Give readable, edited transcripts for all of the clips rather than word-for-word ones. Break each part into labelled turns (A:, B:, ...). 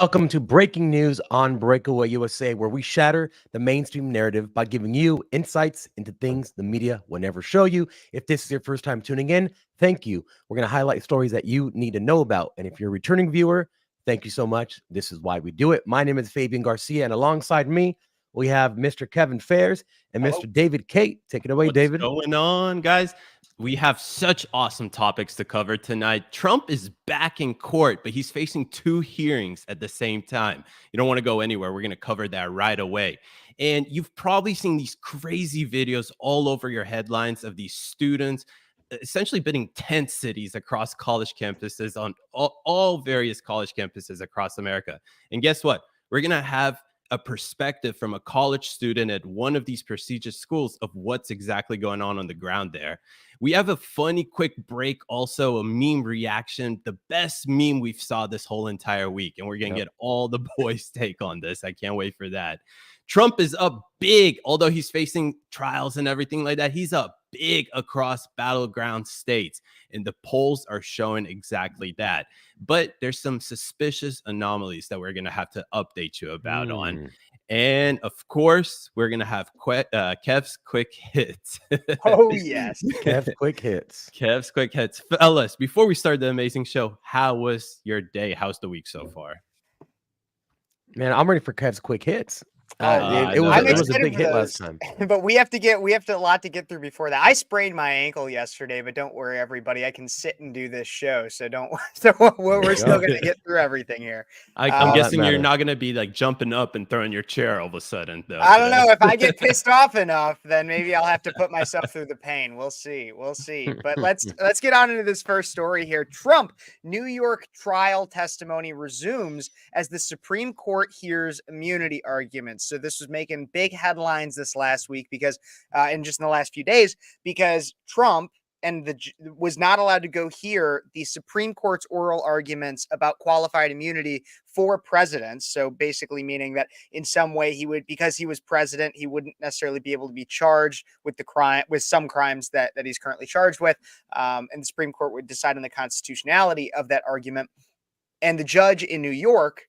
A: Welcome to Breaking News on Breakaway USA, where we shatter the mainstream narrative by giving you insights into things the media will never show you. If this is your first time tuning in, thank you. We're going to highlight stories that you need to know about. And if you're a returning viewer, thank you so much. This is why we do it. My name is Fabian Garcia, and alongside me, we have Mr. Kevin Fairs and
B: Hello.
A: Mr. David Kate. Take it away,
C: What's
A: David.
C: going on, guys? We have such awesome topics to cover tonight. Trump is back in court, but he's facing two hearings at the same time. You don't want to go anywhere. We're going to cover that right away. And you've probably seen these crazy videos all over your headlines of these students essentially bidding tent cities across college campuses on all various college campuses across America. And guess what? We're going to have a perspective from a college student at one of these prestigious schools of what's exactly going on the ground there. We have a funny quick break, also a meme reaction, the best meme we've saw this whole entire week. And we're going to get all the boys' take on this. I can't wait for that. Trump is up big, although he's facing trials and everything like that. He's up big across battleground states, and the polls are showing exactly that. But there's some suspicious anomalies that we're going to have to update you about on. And of course, we're going to have Kev's quick hits.
B: Oh, yes.
A: Kev's quick hits.
C: Kev's quick hits. Fellas, before we start the amazing show, how was your day? How's the week so far?
A: Man, I'm ready for Kev's quick hits. It was a big hit last time.
B: But we have a lot to get through before that. I sprained my ankle yesterday, but don't worry, everybody. I can sit and do this show, so we're still going to get through everything here.
C: I'm guessing you're not going to be like jumping up and throwing your chair all of a sudden, though.
B: I don't know. If I get pissed off enough, then maybe I'll have to put myself through the pain. We'll see. But let's get on into this first story here. Trump, New York trial testimony resumes as the Supreme Court hears immunity arguments. So this was making big headlines this last week because, in the last few days, because Trump was not allowed to go hear the Supreme Court's oral arguments about qualified immunity for presidents. So basically meaning that in some way because he was president, he wouldn't necessarily be able to be charged with some crimes that he's currently charged with. And the Supreme Court would decide on the constitutionality of that argument. And the judge in New York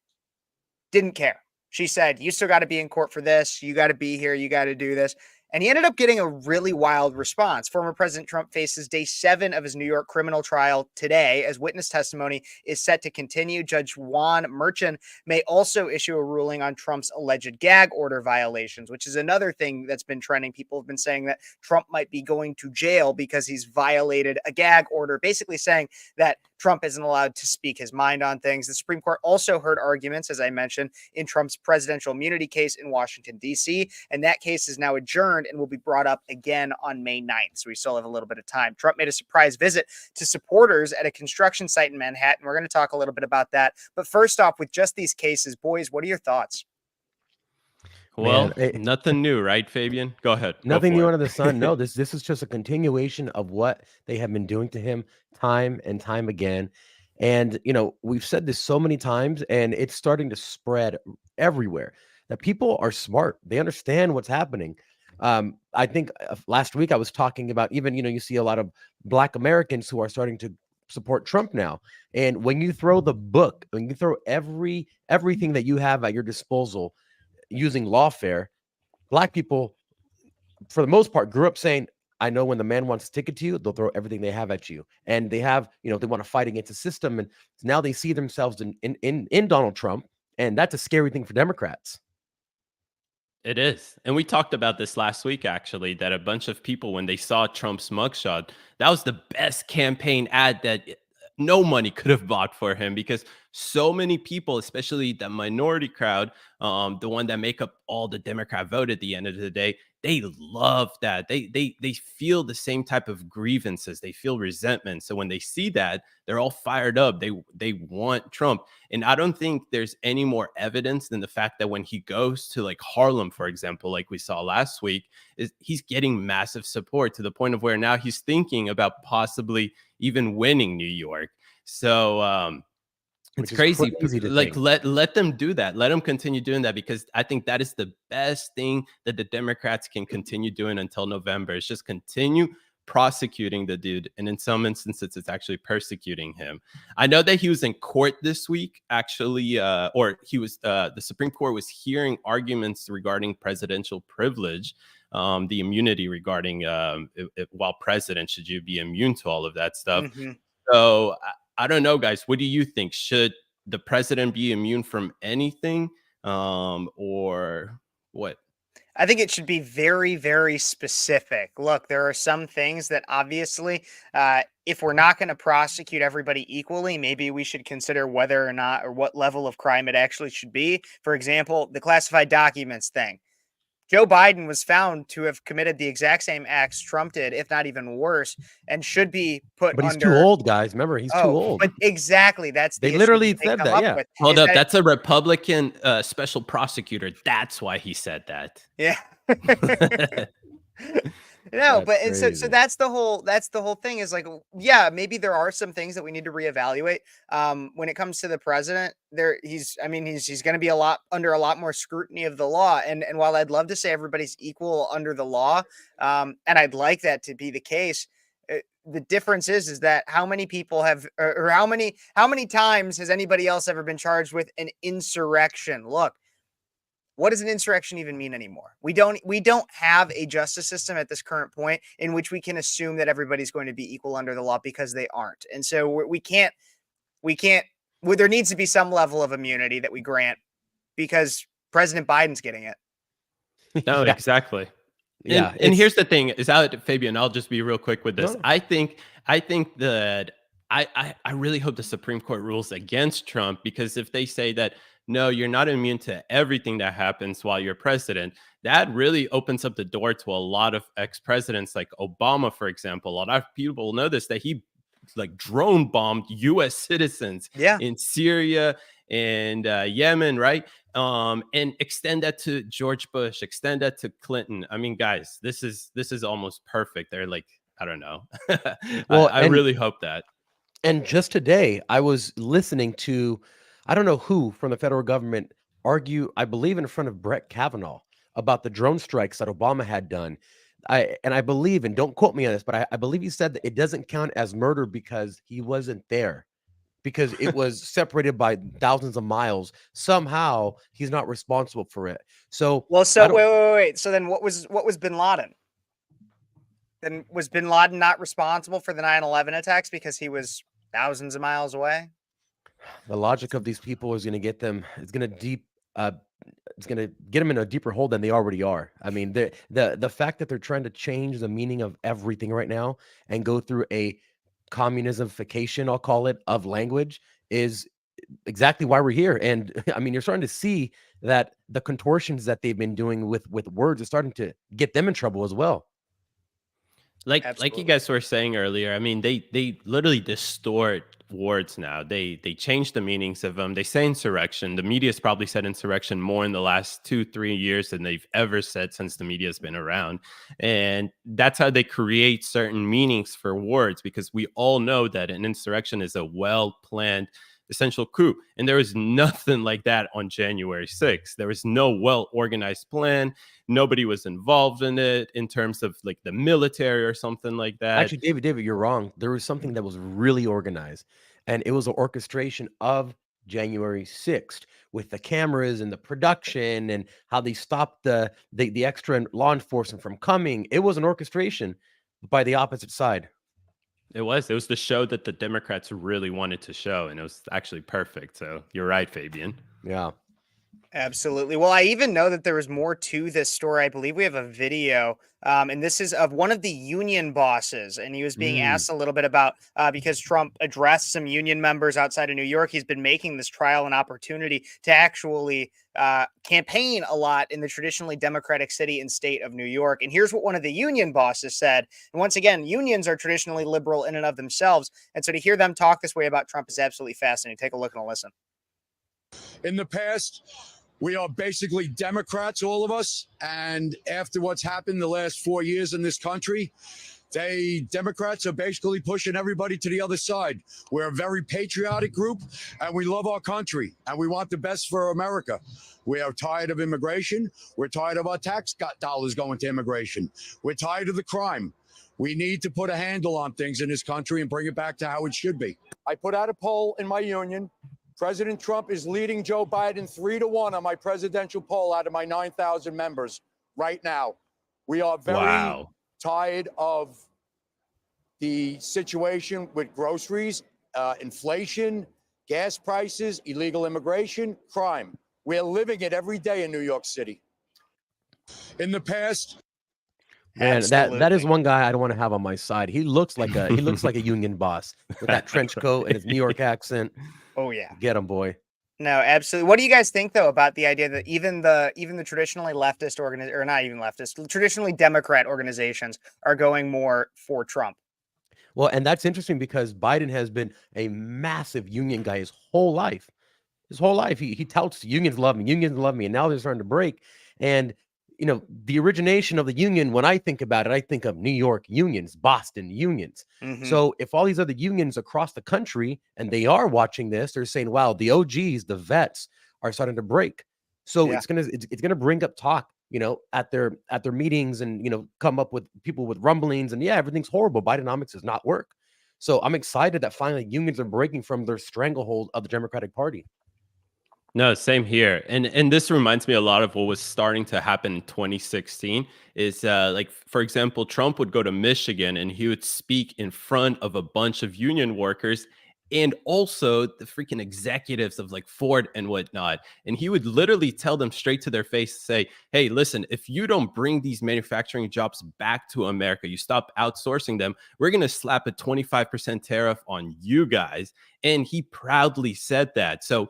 B: didn't care. She said, you still got to be in court for this. You got to be here. You got to do this. And he ended up getting a really wild response. Former President Trump faces day 7 of his New York criminal trial today as witness testimony is set to continue. Judge Juan Merchan may also issue a ruling on Trump's alleged gag order violations, which is another thing that's been trending. People have been saying that Trump might be going to jail because he's violated a gag order, basically saying that Trump isn't allowed to speak his mind on things. The Supreme Court also heard arguments, as I mentioned, in Trump's presidential immunity case in Washington, D.C., and that case is now adjourned and will be brought up again on May 9th. So we still have a little bit of time. Trump made a surprise visit to supporters at a construction site in Manhattan. We're going to talk a little bit about that. But first off, with just these cases, boys, what are your thoughts?
C: Well, nothing new, right, Fabian? Go ahead.
A: Nothing new under the sun. No, this is just a continuation of what they have been doing to him time and time again. And, we've said this so many times, and it's starting to spread everywhere, that people are smart. They understand what's happening. I think last week I was talking about even, you see a lot of Black Americans who are starting to support Trump now. And when you throw when you throw everything that you have at your disposal using lawfare, Black people, for the most part, grew up saying, I know when the man wants to stick it to you, they'll throw everything they have at you. And they have, they want to fight against the system. And now they see themselves in Donald Trump. And that's a scary thing for Democrats.
C: It is. And we talked about this last week, actually, that a bunch of people, when they saw Trump's mugshot, that was the best campaign ad that no money could have bought for him, because so many people, especially the minority crowd, the one that make up all the Democrat vote at the end of the day, they love that. They feel the same type of grievances. They feel resentment. So when they see that, they're all fired up. They want Trump. And I don't think there's any more evidence than the fact that when he goes to like Harlem, for example, like we saw last week, he's getting massive support to the point of where now he's thinking about possibly even winning New York. So it's crazy. Like let them do that. Let them continue doing that, because I think that is the best thing that the Democrats can continue doing until November. It's just continue prosecuting the dude, and in some instances it's actually persecuting him. I know that he was in court this week, actually, or he was the Supreme Court was hearing arguments regarding presidential privilege, the immunity regarding while president, should you be immune to all of that stuff. So I don't know, guys, what do you think? Should the president be immune from anything, or what?
B: I think it should be very, very specific. Look, there are some things that obviously, if we're not going to prosecute everybody equally, maybe we should consider whether or not, or what level of crime it actually should be. For example, the classified documents thing. Joe Biden was found to have committed the exact same acts Trump did, if not even worse, and should be put
A: But he's
B: under.
A: too old, guys. Remember, he's too old.
B: But exactly, that's the
A: They
B: issue
A: literally
B: that they
A: said
B: come
A: that,
B: up
A: yeah.
B: with,
C: Hold
B: is
C: up,
B: that-
C: that's a Republican special prosecutor. That's why he said that.
B: yeah. No,
A: That's
B: but and so
A: crazy.
B: that's the whole thing, is like, yeah, maybe there are some things that we need to reevaluate. When it comes to the president, he's going to be under a lot more scrutiny of the law. And while I'd love to say everybody's equal under the law, and I'd like that to be the case, the difference is that how many people have, or how many times has anybody else ever been charged with an insurrection? Look, what does an insurrection even mean anymore? We don't have a justice system at this current point in which we can assume that everybody's going to be equal under the law, because they aren't. And so we can't, there needs to be some level of immunity that we grant, because President Biden's getting it.
C: No, exactly.
A: Yeah.
C: And here's the thing is, Fabian, I'll just be real quick with this.
A: No.
C: I think that I really hope the Supreme Court rules against Trump, because if they say that, no, you're not immune to everything that happens while you're president, that really opens up the door to a lot of ex-presidents like Obama, for example. A lot of people know this, that he like drone bombed U.S. citizens in Syria and Yemen, right? And extend that to George Bush, extend that to Clinton. I mean, guys, this is almost perfect. They're like, I don't know.
A: Well,
C: I really hope that.
A: And just today, I was listening to, I don't know who from the federal government argue, I believe in front of Brett Kavanaugh, about the drone strikes that Obama had done. I believe, and don't quote me on this, but I believe he said that it doesn't count as murder because he wasn't there, because it was separated by thousands of miles. Somehow he's not responsible for it. So
B: wait. So then what was bin Laden? Then was bin Laden not responsible for the 9/11 attacks because he was thousands of miles away?
A: The logic of these people is going to get them. It's going to get them in a deeper hole than they already are. I mean, the fact that they're trying to change the meaning of everything right now and go through a communismification, I'll call it, of language, is exactly why we're here. And I mean, you're starting to see that the contortions that they've been doing with words is starting to get them in trouble as well.
C: Like
B: Absolutely.
C: you guys were saying earlier, I mean, they literally distort words now. They change the meanings of them. They say insurrection. The media's probably said insurrection more in the last 2-3 years than they've ever said since the media's been around. And that's how they create certain meanings for words, because we all know that an insurrection is a well-planned essential coup. And there was nothing like that on January 6th. There was no well-organized plan. Nobody was involved in it in terms of like the military or something like that.
A: Actually, David, you're wrong. There was something that was really organized, and it was an orchestration of January 6th with the cameras and the production and how they stopped the extra law enforcement from coming. It was an orchestration by the opposite side.
C: It was the show that the Democrats really wanted to show, and it was actually perfect. So you're right, Fabian.
A: Yeah.
B: Absolutely. Well, I even know that there was more to this story. I believe we have a video, and this is of one of the union bosses, and he was being asked a little bit about, because Trump addressed some union members outside of New York. He's been making this trial an opportunity to actually campaign a lot in the traditionally Democratic city and state of New York. And here's what one of the union bosses said. And once again, unions are traditionally liberal in and of themselves. And so to hear them talk this way about Trump is absolutely fascinating. Take a look and a listen.
D: In the past, we are basically Democrats, all of us. And after what's happened the last 4 years in this country, Democrats are basically pushing everybody to the other side. We're a very patriotic group, and we love our country, and we want the best for America. We are tired of immigration. We're tired of our tax dollars going to immigration. We're tired of the crime. We need to put a handle on things in this country and bring it back to how it should be. I put out a poll in my union. President Trump is leading Joe Biden 3-1 on my presidential poll out of my 9,000 members right now. We are very tired of the situation with groceries, inflation, gas prices, illegal immigration, crime. We're living it every day in New York City. In the past,
A: man, that is one guy I don't want to have on my side. He looks like a union boss with that trench coat and his New York accent.
B: Oh yeah,
A: get him, boy.
B: No, absolutely. What do you guys think though about the idea that even the traditionally leftist or not even leftist, traditionally Democrat organizations are going more for Trump?
A: Well, and that's interesting because Biden has been a massive union guy his whole life. His whole life, he touts unions love me, and now they're starting to break. And you know, the origination of the union, when I think about it, I think of New York unions, Boston unions. So if all these other unions across the country, and they are watching this, they're saying, wow, the OGs, the vets are starting to break. So it's gonna bring up talk, you know, at their meetings, and you know, come up with people with rumblings, and yeah, everything's horrible. Bidenomics does not work. So I'm excited that finally unions are breaking from their stranglehold of the Democratic Party.
C: No, same here. And this reminds me a lot of what was starting to happen in 2016 is like, for example, Trump would go to Michigan and he would speak in front of a bunch of union workers and also the freaking executives of like Ford and whatnot. And he would literally tell them straight to their face, say, hey, listen, if you don't bring these manufacturing jobs back to America, you stop outsourcing them, we're going to slap a 25% tariff on you guys. And he proudly said that. So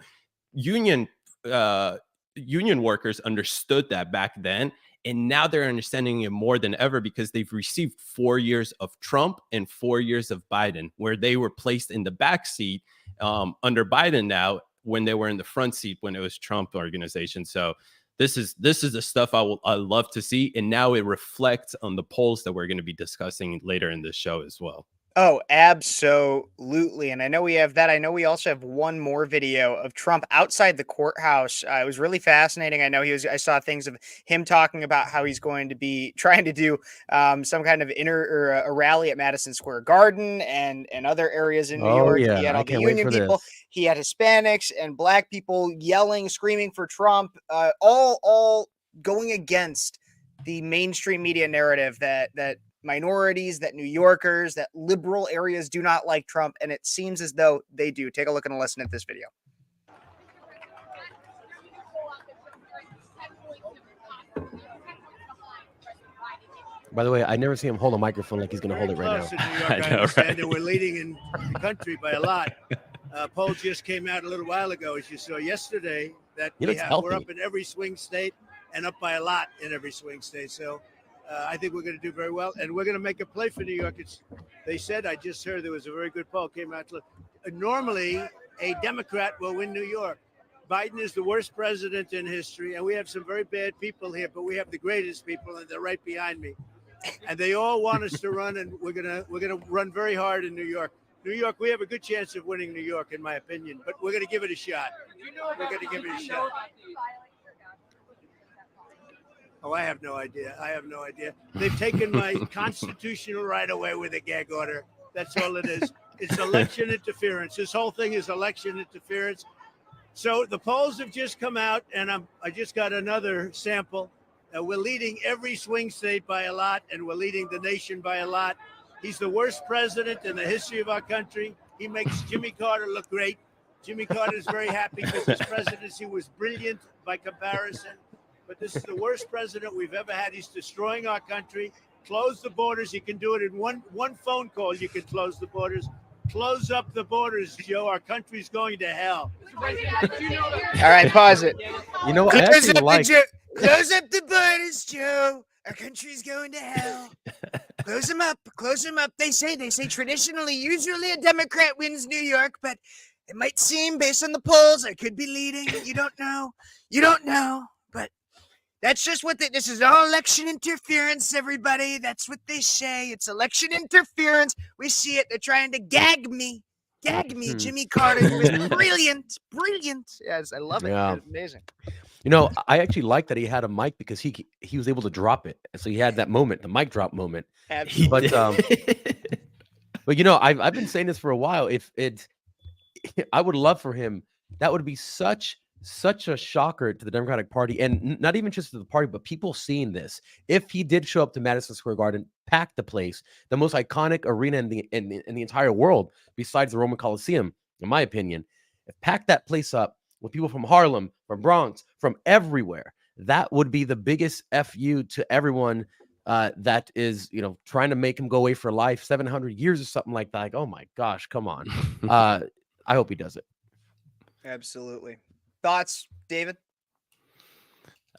C: union workers understood that back then, and now they're understanding it more than ever because they've received 4 years of Trump and 4 years of Biden, where they were placed in the back seat under Biden now when they were in the front seat when it was Trump organization. So this is the stuff I love to see, and now it reflects on the polls that we're going to be discussing later in this show as well.
B: Oh, absolutely. And I know we have that. I know we also have one more video of Trump outside the courthouse. It was really fascinating. I know I saw things of him talking about how he's going to be trying to do some kind of a rally at Madison Square Garden and other areas in New York.
A: Yeah.
B: He had
A: I
B: all the
A: can't wait
B: union
A: for
B: people.
A: this.
B: He had Hispanics and black people yelling, screaming for Trump, all going against the mainstream media narrative that minorities, that New Yorkers, that liberal areas do not like Trump, and it seems as though they do. Take a look and listen at this video.
A: By the way, I never see him hold a microphone like he's going to hold it right now.
E: In New York,
C: I know,
E: understand
C: right?
E: that we're leading in the country by a lot. Polls just came out a little while ago, as you saw yesterday, that
A: He looks
E: we're
A: healthy.
E: up in every swing state and up by a lot in every swing state. So I think we're going to do very well, and we're going to make a play for New York. They said, I just heard there was a very good poll came out. Normally, a Democrat will win New York. Biden is the worst president in history, and we have some very bad people here, but we have the greatest people, and they're right behind me. And they all want us to run, and we're gonna run very hard in New York. New York, we have a good chance of winning New York, in my opinion, but we're going to give it a shot. We're going to give it a shot. Oh, I have no idea. They've taken my constitutional right away with a gag order. That's all it is. It's election interference. This whole thing is election interference. So the polls have just come out, and I just got another sample. We're leading every swing state by a lot, and we're leading the nation by a lot. He's the worst president in the history of our country. He makes Jimmy Carter look great. Jimmy Carter is very happy because his presidency was brilliant by comparison. But this is the worst president we've ever had. He's destroying our country. Close the borders. You can do it in one phone call. You can close the borders. Close up the borders, Joe. Our country's going to hell.
B: All right, pause it.
A: You know, I actually like.
B: Close up the borders, Joe. Our country's going to hell. Close them up. Close them up. They say traditionally, usually a Democrat wins New York, but it might seem based on the polls, I could be leading. You don't know. But that's just what this is all election interference, everybody. That's what they say. It's election interference. We see it. They're trying to gag me. Jimmy Carter was brilliant. Yes, I love it.
A: Yeah.
B: It's amazing.
A: I actually like that he had a mic because he was able to drop it. And so he had that moment, the mic drop moment.
C: He
B: Absolutely.
C: did.
A: But I've been saying this for a while. If it I would love for him. That would be such a shocker to the Democratic Party, and not even just to the party, but people seeing this. If he did show up to Madison Square Garden, pack the place, the most iconic arena in the entire world, besides the Roman Coliseum, in my opinion, if pack that place up with people from Harlem, from Bronx, from everywhere, that would be the biggest fu to everyone. That is, trying to make him go away for life, 700 years or something like that. Like, oh my gosh, come on. I hope he does it.
B: Absolutely. Thoughts, David?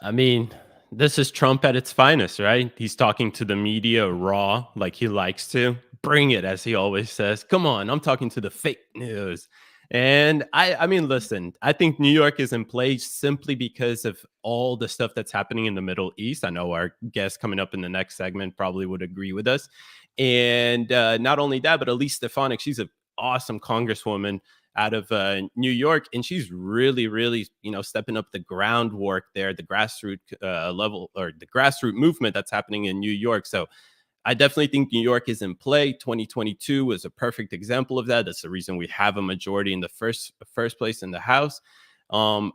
C: I mean, this is Trump at its finest, right? He's talking to the media raw, like he likes to. Bring it, as he always says. Come on, I'm talking to the fake news. And I mean, listen, I think New York is in play simply because of all the stuff that's happening in the Middle East. I know our guest coming up in the next segment probably would agree with us. And not only that, but Elise Stefanik, she's an awesome congresswoman out of New York, and she's really, really, stepping up the groundwork there, the grassroots level, or the grassroots movement that's happening in New York. So I definitely think New York is in play. 2022 was a perfect example of that. That's the reason we have a majority in the first place in the House. I'm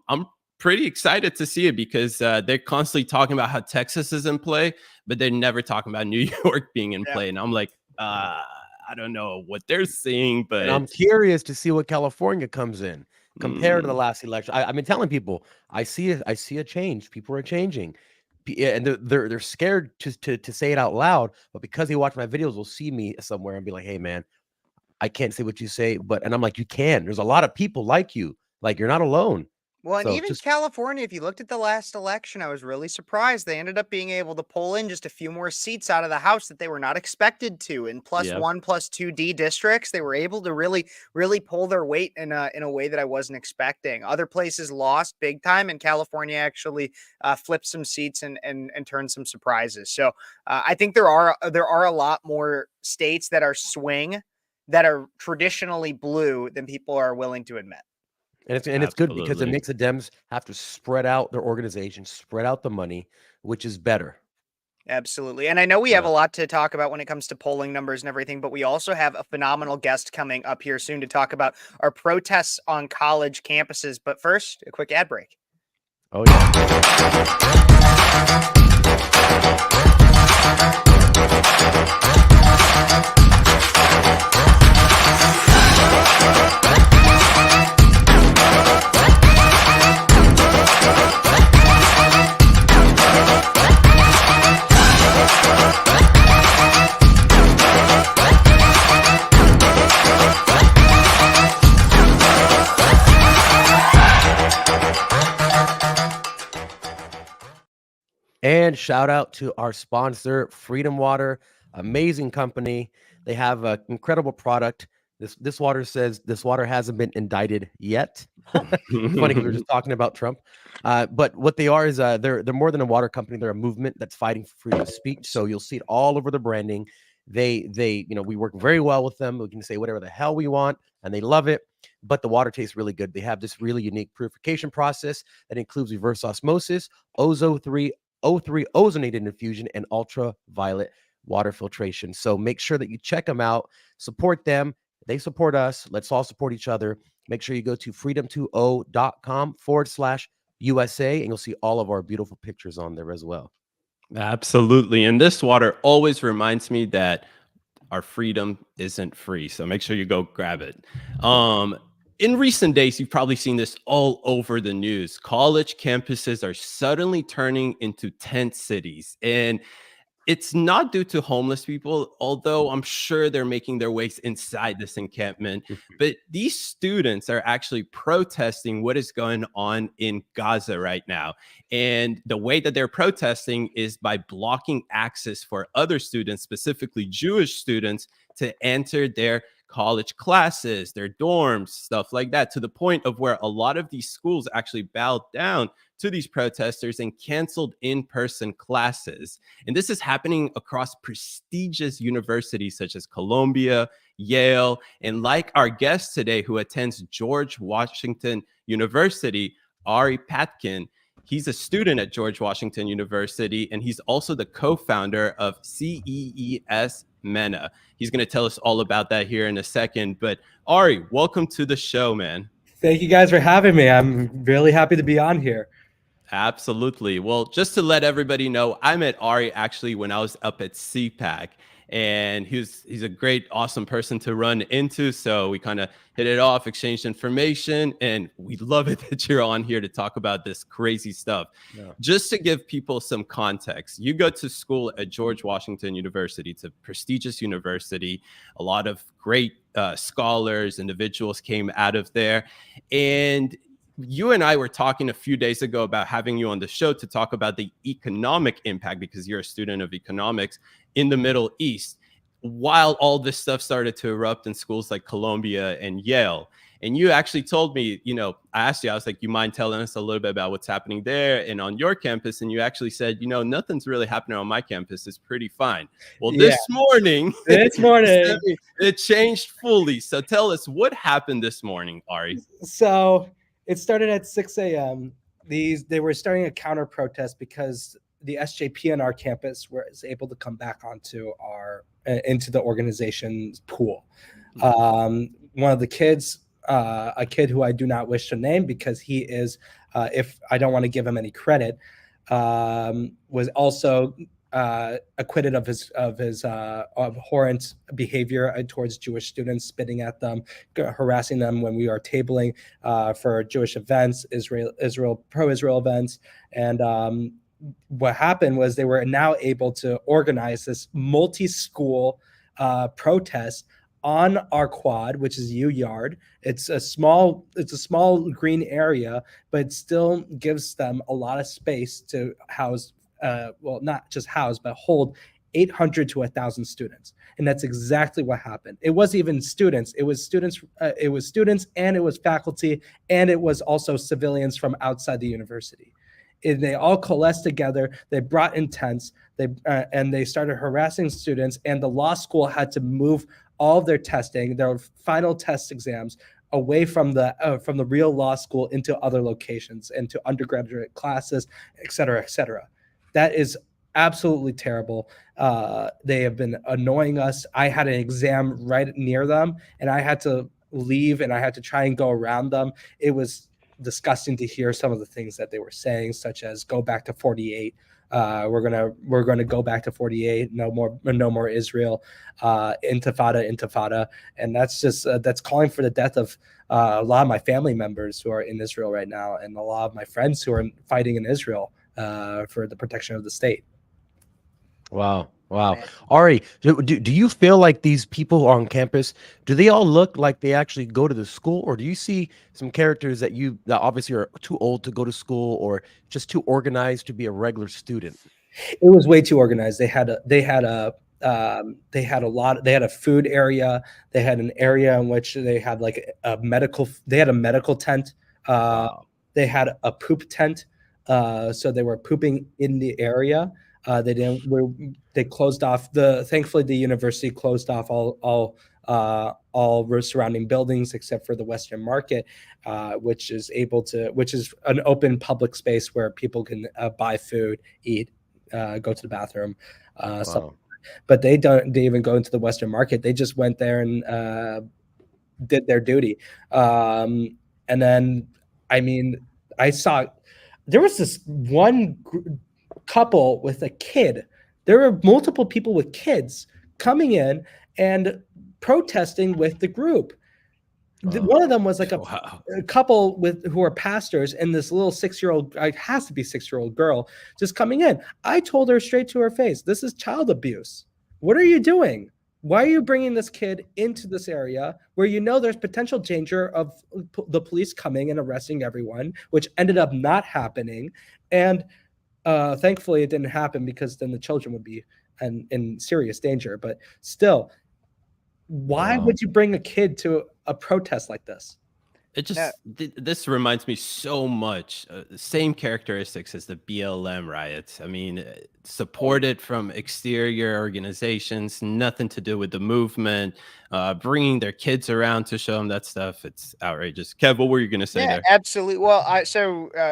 C: pretty excited to see it because they're constantly talking about how Texas is in play, but they're never talking about New York being in play. And I'm like, I don't know what they're seeing, but
A: And I'm curious to see what California comes in compared to the last election. I've been telling people I see a change. People are changing, and they're scared to say it out loud. But because they watch my videos, they'll see me somewhere and be like, "Hey, man, I can't say what you say," and I'm like, "You can." There's a lot of people like you. Like, you're not alone.
B: Well, and
A: So
B: even California, if you looked at the last election, I was really surprised. They ended up being able to pull in just a few more seats out of the House that they were not expected to. In plus
C: yeah.
B: one, plus 2D districts, they were able to really pull their weight in a way that I wasn't expecting. Other places lost big time, and California actually flipped some seats and turned some surprises. So I think there are a lot more states that are swing that are traditionally blue than people are willing to admit.
A: And it's good because it
C: Absolutely.
A: makes the Dems have to spread out their organization, spread out the money, which is better.
B: Absolutely. And I know we have a
C: Yeah.
B: lot to talk about when it comes to polling numbers and everything, but we also have a phenomenal guest coming up here soon to talk about our protests on college campuses. But first, a quick ad break.
A: Oh yeah. And shout out to our sponsor, Freedom Water, amazing company. They have an incredible product. This water says this water hasn't been indicted yet. Funny because we were just talking about Trump. But what they are is they're more than a water company. They're a movement that's fighting for freedom of speech. So you'll see it all over the branding. We work very well with them. We can say whatever the hell we want, and they love it. But the water tastes really good. They have this really unique purification process that includes reverse osmosis, O3 ozonated infusion, and ultraviolet water filtration. So make sure that you check them out, support them. They support us. Let's all support each other. Make sure you go to freedom20.com/USA, and you'll see all of our beautiful pictures on there as well.
C: Absolutely. And this water always reminds me that our freedom isn't free. So make sure you go grab it. In recent days, you've probably seen this all over the news. College campuses are suddenly turning into tent cities. And it's not due to homeless people, although I'm sure they're making their ways inside this encampment. But these students are actually protesting what is going on in Gaza right now. And the way that they're protesting is by blocking access for other students, specifically Jewish students, to enter their college classes, their dorms, stuff like that, to the point of where a lot of these schools actually bowed down to these protesters and canceled in-person classes. And this is happening across prestigious universities such as Columbia, Yale, and like our guest today who attends George Washington University, Ari Patkin, He's a student at George Washington University, and he's also the co-founder of CEES MENA. He's going to tell us all about that here in a second. But Ari, welcome to the show, man.
F: Thank you guys for having me. I'm really happy to be on here.
C: Absolutely. Well, just to let everybody know, I met Ari actually when I was up at CPAC, and he's a great, awesome person to run into. So we kind of hit it off, exchanged information, and we love it that you're on here to talk about this crazy stuff. Yeah. Just to give people some context, you go to school at George Washington University. It's a prestigious university. A lot of great scholars, individuals came out of there. And you and I were talking a few days ago about having you on the show to talk about the economic impact, because you're a student of economics, in the Middle East, while all this stuff started to erupt in schools like Columbia and Yale. And you actually told me, I asked you, I was like, you mind telling us a little bit about what's happening there and on your campus? And you actually said, nothing's really happening on my campus. It's pretty fine. Well, this morning, it changed fully. So tell us what happened this morning, Ari.
F: So it started at 6 a.m. They were starting a counter protest because the SJP on our campus was able to come back into the organization's pool. One of the kids, a kid who I do not wish to name because he is, if I don't want to give him any credit, was also acquitted of his abhorrent behavior towards Jewish students, spitting at them, harassing them when we are tabling for Jewish events, pro-Israel events. And what happened was they were now able to organize this multi-school protest on our quad, which is U Yard. It's a small green area, but it still gives them a lot of space to house, not just house, but hold 800 to 1,000 students. And that's exactly what happened. It wasn't even students. It was students, and it was faculty, and it was also civilians from outside the university. And they all coalesced together. They brought in tents. And they started harassing students. And the law school had to move all of their testing, their final test exams, away from the real law school into other locations, into undergraduate classes, et cetera, et cetera. That is absolutely terrible. They have been annoying us. I had an exam right near them, and I had to leave, and I had to try and go around them. It was disgusting to hear some of the things that they were saying, such as "Go back to 48." We're gonna go back to 48. No more Israel. Intifada, and that's just that's calling for the death of a lot of my family members who are in Israel right now, and a lot of my friends who are fighting in Israel for the protection of the state.
A: Wow. Ari, do you feel like these people on campus, do they all look like they actually go to the school, or do you see some characters that obviously are too old to go to school or just too organized to be a regular student?
F: It was way too organized. They had a food area. They had an area in which they had like a medical tent.
A: Wow.
F: They had a poop tent. So they were pooping in the area. They closed off thankfully the university closed off all surrounding buildings except for the Western Market, which is an open public space where people can buy food, eat, go to the bathroom.
A: Wow.
F: But they didn't even go into the Western Market. They just went there and did their duty. And then, I mean, I saw there was this one couple with a kid. There were multiple people with kids coming in and protesting with the group. One of them was like a couple who are pastors, and this little 6-year-old, it has to be 6-year-old girl, just coming in. I told her straight to her face, "This is child abuse. What are you doing? Why are you bringing this kid into this area where there's potential danger of the police coming and arresting everyone," which ended up not happening. And thankfully it didn't happen, because then the children would be in serious danger. But still, why would you bring a kid to a protest like this?
C: It
B: No,
C: just this reminds me so much, same characteristics as the BLM riots. I mean, supported from exterior organizations, nothing to do with the movement, bringing their kids around to show them that stuff. It's outrageous. Kev, what were you going to say
B: yeah,
C: there?
B: absolutely. Well,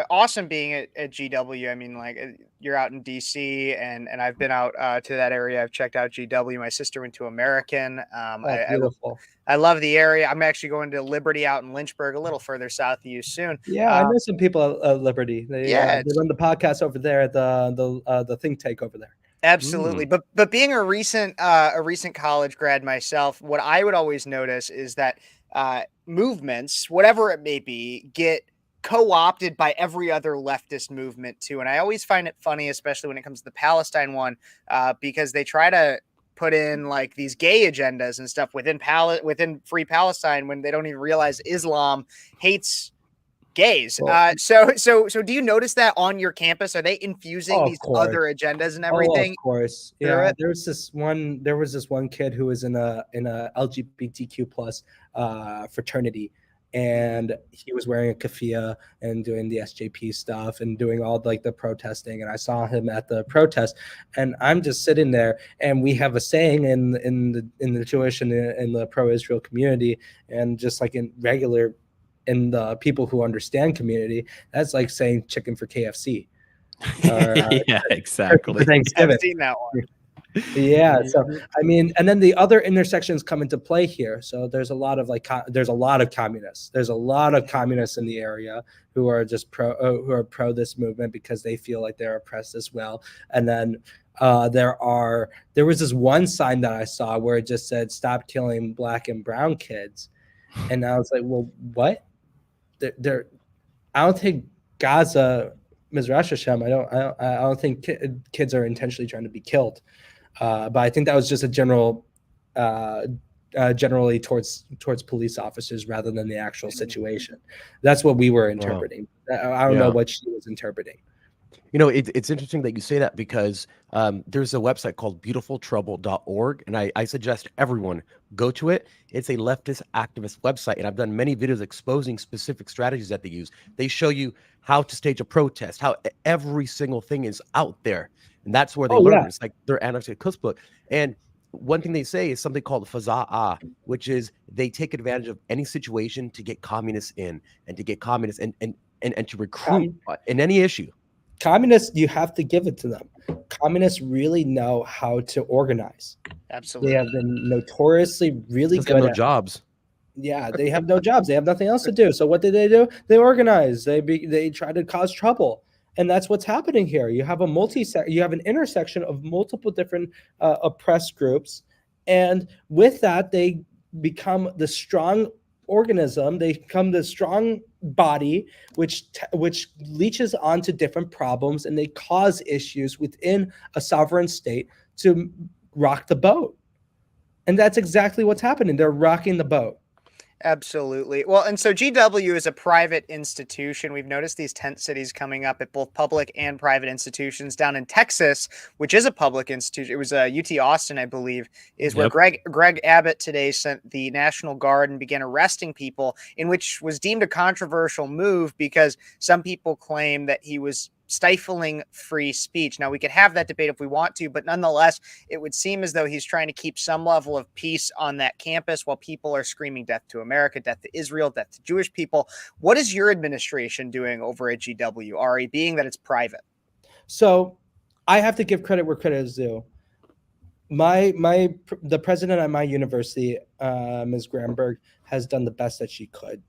B: awesome being at GW. I mean, like you're out in DC, and I've been out to that area. I've checked out GW. My sister went to American.
F: Oh, beautiful.
B: I love the area. I'm actually going to Liberty out in Lynchburg, a little further south of you soon.
F: Yeah, I know some people at Liberty.
B: Yeah,
F: They run the podcast over there at the think tank over there.
B: absolutely. But being a recent college grad myself, what I would always notice is that movements, whatever it may be, get co-opted by every other leftist movement too. And I always find it funny, especially when it comes to the Palestine one, because they try to put in like these gay agendas and stuff within Free Palestine when they don't even realize Islam hates gays. So do you notice that on your campus? Are they infusing these other agendas and everything?
F: Of course. Yeah. There was this one kid who was in a LGBTQ plus fraternity, and he was wearing a keffiyeh and doing the SJP stuff and doing all like the protesting. And I saw him at the protest, and I'm just sitting there. And we have a saying in the Jewish and in the pro-Israel community, and just like in the people who understand community, that's like saying chicken for KFC.
C: Yeah, exactly.
F: For Thanksgiving.
B: I've seen that one.
F: Yeah. So I mean, and then the other intersections come into play here. So there's a lot of there's a lot of communists. There's a lot of communists in the area who are just pro this movement because they feel like they're oppressed as well. And then there was this one sign that I saw where it just said "Stop killing Black and brown kids," and I was like, well, what? I don't think Gaza, Mizrash Hashem, I don't think kids are intentionally trying to be killed. But I think that was just a generally towards police officers rather than the actual situation. That's what we were interpreting. Wow. I don't know what she was interpreting.
A: You know, it's interesting that you say that because there's a website called beautifultrouble.org, and I suggest everyone go to it. It's a leftist activist website, and I've done many videos exposing specific strategies that they use. They show you how to stage a protest, how every single thing is out there, and that's where they learn. Yeah. It's like their annotated cookbook. And one thing they say is something called faza'ah, which is they take advantage of any situation to get communists in and to get communists and to recruit in any issue.
F: Communists, you have to give it to them. Communists really know how to organize.
B: Absolutely.
F: They have been notoriously really good
A: at jobs.
F: Yeah, they have no jobs. They have nothing else to do. So what do? They organize. They try to cause trouble. And that's what's happening here. You have you have an intersection of multiple different oppressed groups. And with that, they become the strong organism. They become the strong body, which leaches onto different problems, and they cause issues within a sovereign state to rock the boat. And that's exactly what's happening. They're rocking the boat.
B: Absolutely. Well, and so GW is a private institution. We've noticed these tent cities coming up at both public and private institutions. Down in Texas, which is a public institution, it was UT Austin, I believe, is where Greg Abbott today sent the National Guard and began arresting people, in which was deemed a controversial move because some people claim that he was stifling free speech. Now, we could have that debate if we want to, but nonetheless, it would seem as though he's trying to keep some level of peace on that campus while people are screaming death to America, death to Israel, death to Jewish people. What is your administration doing over at GW, Ari, being that it's private?
F: So I have to give credit where credit is due. The president at my university, Ms. Gramberg, has done the best that she could.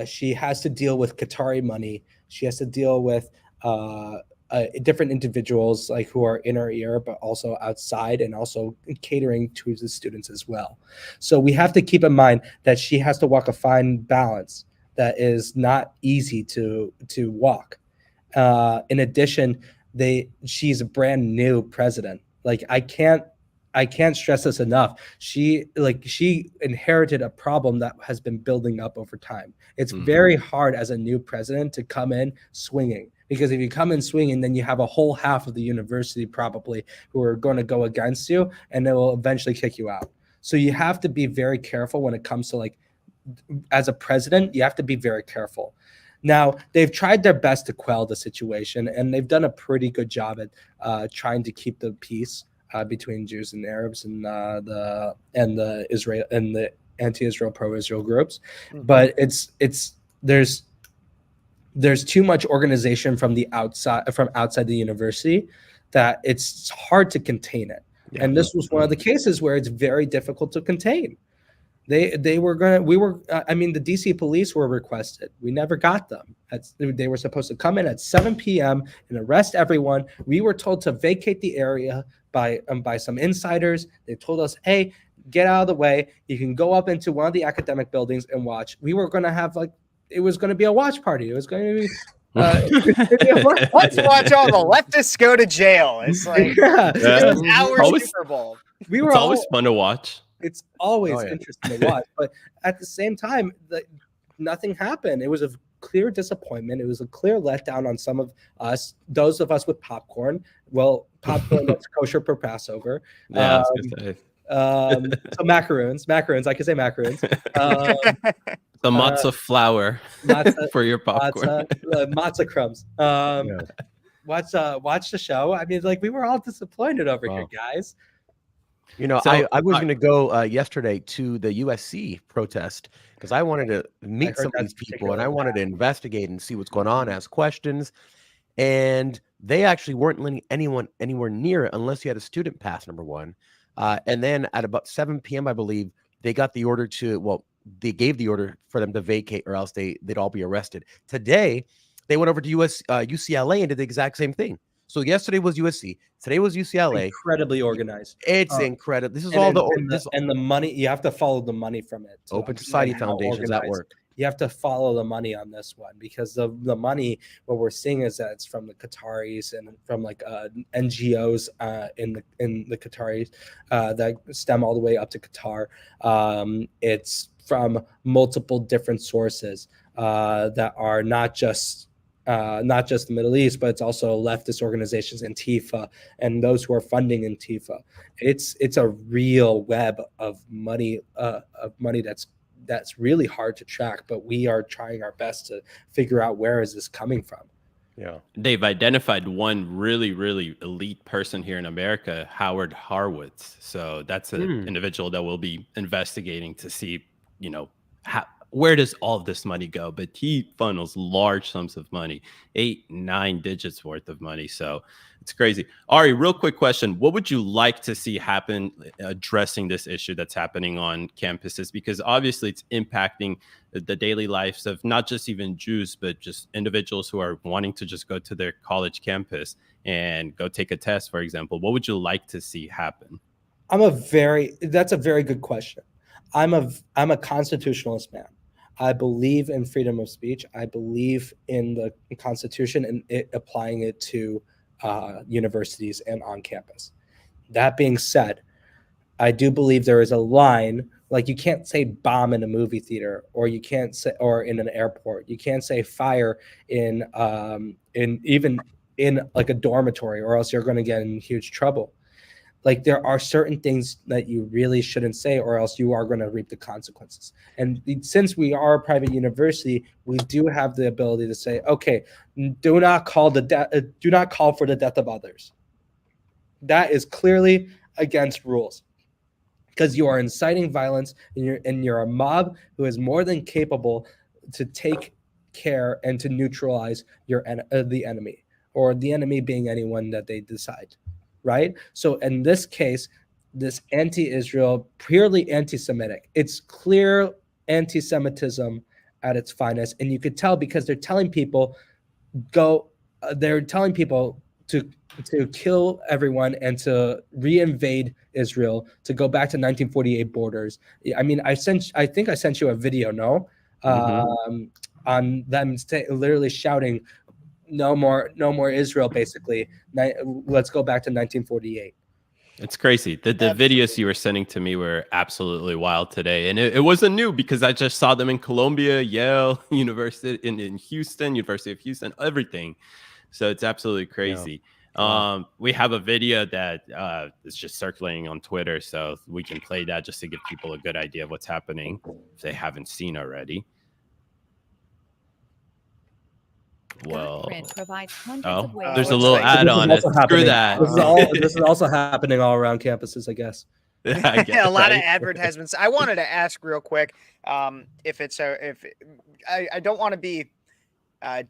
F: She has to deal with Qatari money. She has to deal with different individuals like who are in her ear, but also outside, and also catering to the students as well. So we have to keep in mind that she has to walk a fine balance that is not easy to walk. In addition, she's a brand new president. Like I can't stress this enough. She inherited a problem that has been building up over time. It's very hard as a new president to come in swinging, because if you come in swinging, then you have a whole half of the university probably who are going to go against you, and they will eventually kick you out. So you have to be very careful when it comes to like as a president, you have to be very careful. Now, they've tried their best to quell the situation, and they've done a pretty good job at trying to keep the peace between Jews and Arabs and the Israel and the anti-Israel, pro-Israel groups. But there's too much organization from outside the university that it's hard to contain it.
A: Yeah.
F: And this was one of the cases where it's very difficult to contain. The DC police were requested. We never got them. They were supposed to come in at 7 p.m. and arrest everyone. We were told to vacate the area by some insiders. They told us, hey, get out of the way. You can go up into one of the academic buildings and watch. We were going to have it was going to be a watch party. It was going to be
B: let's watch all the leftists go to jail. It's like this is our Super Bowl.
C: It's always fun to watch.
F: It's always interesting to watch, but at the same time, nothing happened. It was a clear disappointment. It was a clear letdown on some of us, those of us with popcorn. Well, popcorn that's kosher for Passover.
C: Yeah, I was gonna say.
F: So macaroons. I can say macaroons.
C: The matzah flour for your popcorn.
F: Matzah crumbs. Watch the show. I mean, we were all disappointed over here, guys.
A: You know, I was going to go yesterday to the USC protest because I wanted to meet some of these people and I wanted to investigate and see what's going on, ask questions. And they actually weren't letting anyone anywhere near it unless you had a student pass, number one. And then at about 7 p.m., I believe, they got the order they gave the order for them to vacate or else they'd all be arrested. Today, they went over to UCLA and did the exact same thing. So yesterday was USC. Today was UCLA.
F: Incredibly organized.
A: It's incredible. This is
F: the money. You have to follow the money from it.
A: Open Society Foundations that work.
F: You have to follow the money on this one because the money, what we're seeing is that it's from the Qataris and from NGOs in the Qataris that stem all the way up to Qatar. It's from multiple different sources that are not just the Middle East, but it's also leftist organizations, Antifa, and those who are funding Antifa. It's a real web of money that's really hard to track, but we are trying our best to figure out where is this coming from.
A: Yeah,
C: they've identified one really, really elite person here in America, Howard Harwitz. So that's an individual that we'll be investigating to see, where does all of this money go? But he funnels large sums of money, 8-9 digits worth of money. So it's crazy. Ari, real quick question. What would you like to see happen addressing this issue that's happening on campuses? Because obviously it's impacting the daily lives of not just even Jews, but just individuals who are wanting to just go to their college campus and go take a test, for example. What would you like to see happen?
F: That's a very good question. I'm a constitutionalist man. I believe in freedom of speech. I believe in the Constitution and applying it to universities and on campus. That being said, I do believe there is a line, you can't say bomb in a movie theater, or you can't say, or in an airport. You can't say fire in even in a dormitory, or else you're going to get in huge trouble. There are certain things that you really shouldn't say, or else you are going to reap the consequences. And since we are a private university, we do have the ability to say, okay, do not call for the death of others. That is clearly against rules, because you are inciting violence, and you're a mob who is more than capable to take care and to neutralize the enemy, or the enemy being anyone that they decide. Right? So in this case, this anti-Israel, purely anti-Semitic, it's clear anti-Semitism at its finest. And you could tell because they're telling people to kill everyone and to reinvade Israel, to go back to 1948 borders. I mean, I think I sent you a video, on them literally shouting, no more Israel, basically. Let's go back to 1948.
C: It's crazy. The videos you were sending to me were absolutely wild today. And it wasn't new because I just saw them in Columbia, Yale University, in Houston, University of Houston, everything. So it's absolutely crazy. We have a video that is just circulating on Twitter, so we can play that just to give people a good idea of what's happening if they haven't seen already. Well, there's a little add-on. Screw that.
F: This is also happening all around campuses, I guess.
B: A lot of advertisements. I wanted to ask real quick, if I don't want to be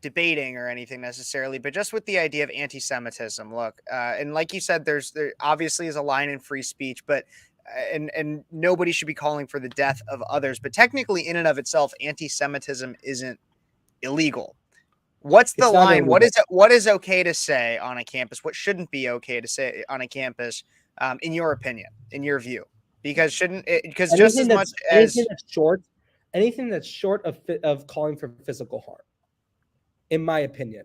B: debating or anything necessarily, but just with the idea of anti-Semitism. Look, and like you said, there obviously is a line in free speech, but and nobody should be calling for the death of others. But technically, in and of itself, anti-Semitism isn't illegal. What's the line? What is okay to say on a campus? What shouldn't be okay to say on a campus? In your opinion, in your view, because just as much as
F: anything that's short of calling for physical harm, in my opinion,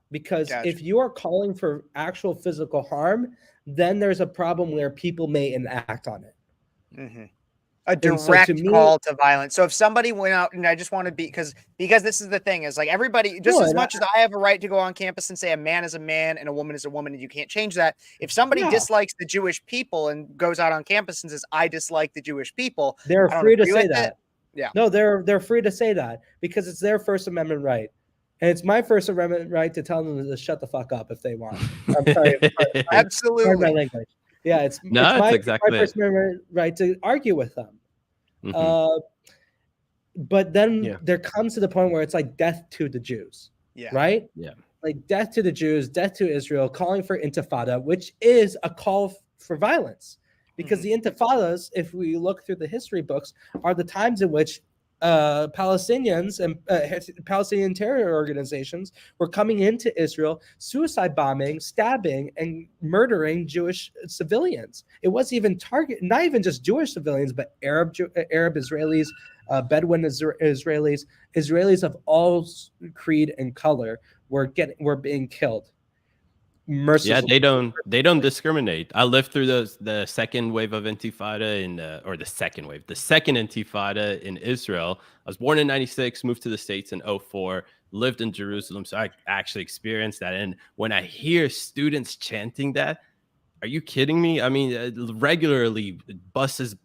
F: because if you are calling for actual physical harm, then there's a problem where people may enact on it.
B: Mm-hmm. A direct call to violence. So if somebody went out, and I just want to be, because this is the thing, is like everybody, just as much as I have a right to go on campus and say a man is a man and a woman is a woman, and you can't change that. If somebody dislikes the Jewish people and goes out on campus and says, I dislike the Jewish people,
F: they're free to say that.
B: Yeah.
F: No, they're free to say that because it's their First Amendment right. And it's my First Amendment right to tell them to shut the fuck up if they want. I'm sorry.
B: Absolutely.
F: My language. Yeah, it's
C: my
F: First Amendment right to argue with them.
C: Mm-hmm.
F: But then there comes to the point where it's like death to the Jews.
B: Yeah.
F: Right?
C: Yeah.
F: Like death to the Jews, death to Israel, calling for intifada, which is a call for violence. Because the intifadas, if we look through the history books, are the times in which Palestinians and Palestinian terror organizations were coming into Israel, suicide bombing, stabbing, and murdering Jewish civilians. It wasn't even not even just Jewish civilians, but Arab Israelis, Bedouin Israelis of all creed and color were being killed. Mercilessly.
C: Yeah, they don't discriminate. I lived through the second wave of Intifada the second Intifada in Israel. I was born in 96, moved to the States in 04, lived in Jerusalem, so I actually experienced that. And when I hear students chanting that, are you kidding me? I mean, regularly buses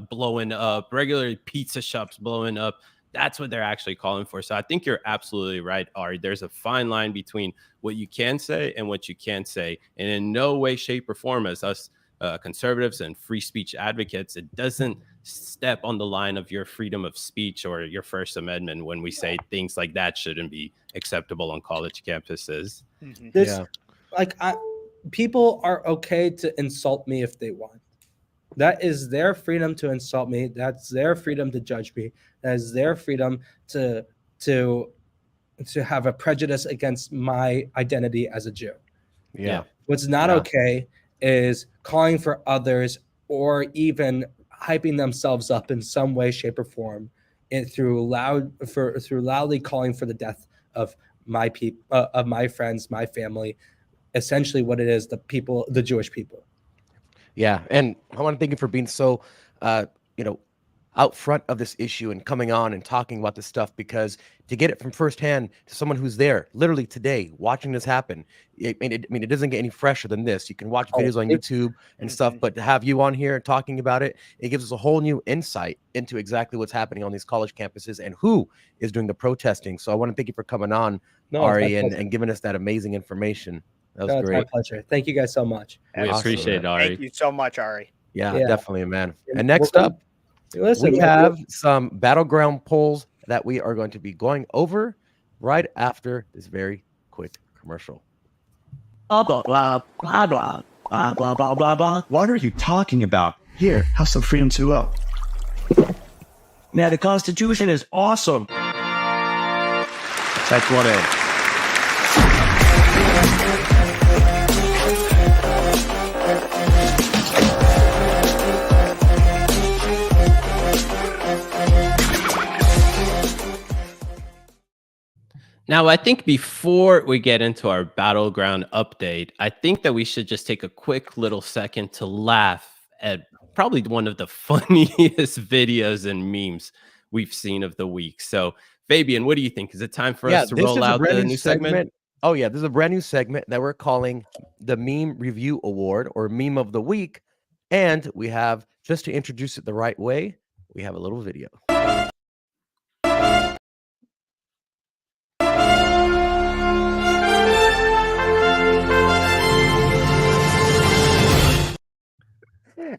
C: blowing up, regularly pizza shops blowing up. That's what they're actually calling for. So I think you're absolutely right, Ari. There's a fine line between what you can say and what you can't say. And in no way, shape, or form, as us conservatives and free speech advocates, it doesn't step on the line of your freedom of speech or your First Amendment when we say things like that shouldn't be acceptable on college campuses.
B: Mm-hmm.
F: People are okay to insult me if they want. That is their freedom to insult me. That's their freedom to judge me. That is their freedom to have a prejudice against my identity as a Jew.
A: Yeah.
F: What's not okay is calling for others or even hyping themselves up in some way, shape, or form, through loudly calling for the death of my of my friends, my family. Essentially, what it is, the Jewish people.
A: Yeah, and I want to thank you for being so, out front of this issue and coming on and talking about this stuff, because to get it from firsthand to someone who's there, literally today, watching this happen, it doesn't get any fresher than this. You can watch videos on YouTube and stuff, but to have you on here talking about it, it gives us a whole new insight into exactly what's happening on these college campuses and who is doing the protesting. So I want to thank you for coming on, Ari, and giving us that amazing information. That was great.
F: My pleasure. Thank you guys so much.
C: We appreciate it, Ari.
B: Thank you so much, Ari.
A: Yeah, definitely, man. And next up, we have some battleground polls that we are going to be going over right after this very quick commercial.
G: Blah, blah, blah, blah, blah, blah, blah, blah, blah, blah. What are you talking about? Here, have some freedom to up. Now, the Constitution is awesome. That's what it is.
C: Now, I think before we get into our battleground update, I think that we should just take a quick little second to laugh at probably one of the funniest videos and memes we've seen of the week. So, Fabian, what do you think? Is it time for us to roll out the new segment?
A: Oh yeah, this is a brand new segment that we're calling the Meme Review Award or Meme of the Week. And we have, just to introduce it the right way, we have a little video.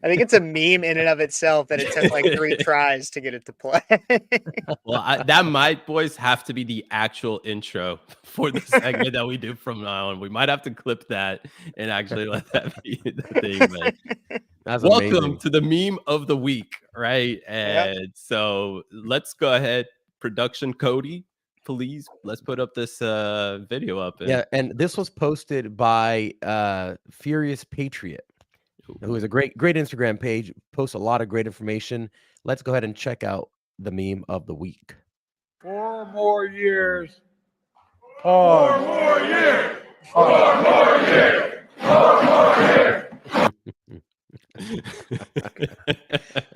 B: I think it's a meme in and of itself that it took like 3 tries to get it to play.
C: Well, that might, boys, have to be the actual intro for the segment that we do from now on. We might have to clip that and actually let that be the thing. But
A: That's
C: welcome
A: amazing.
C: to the meme of the week, right? And so let's go ahead. Production Cody, please, let's put up this video up.
A: Yeah, and this was posted by Furious Patriot, who is a great Instagram page, posts a lot of great information. Let's go ahead and check out the meme of the week.
H: 4 more years. Pause. 4 more years. 4 more years. 4 more years.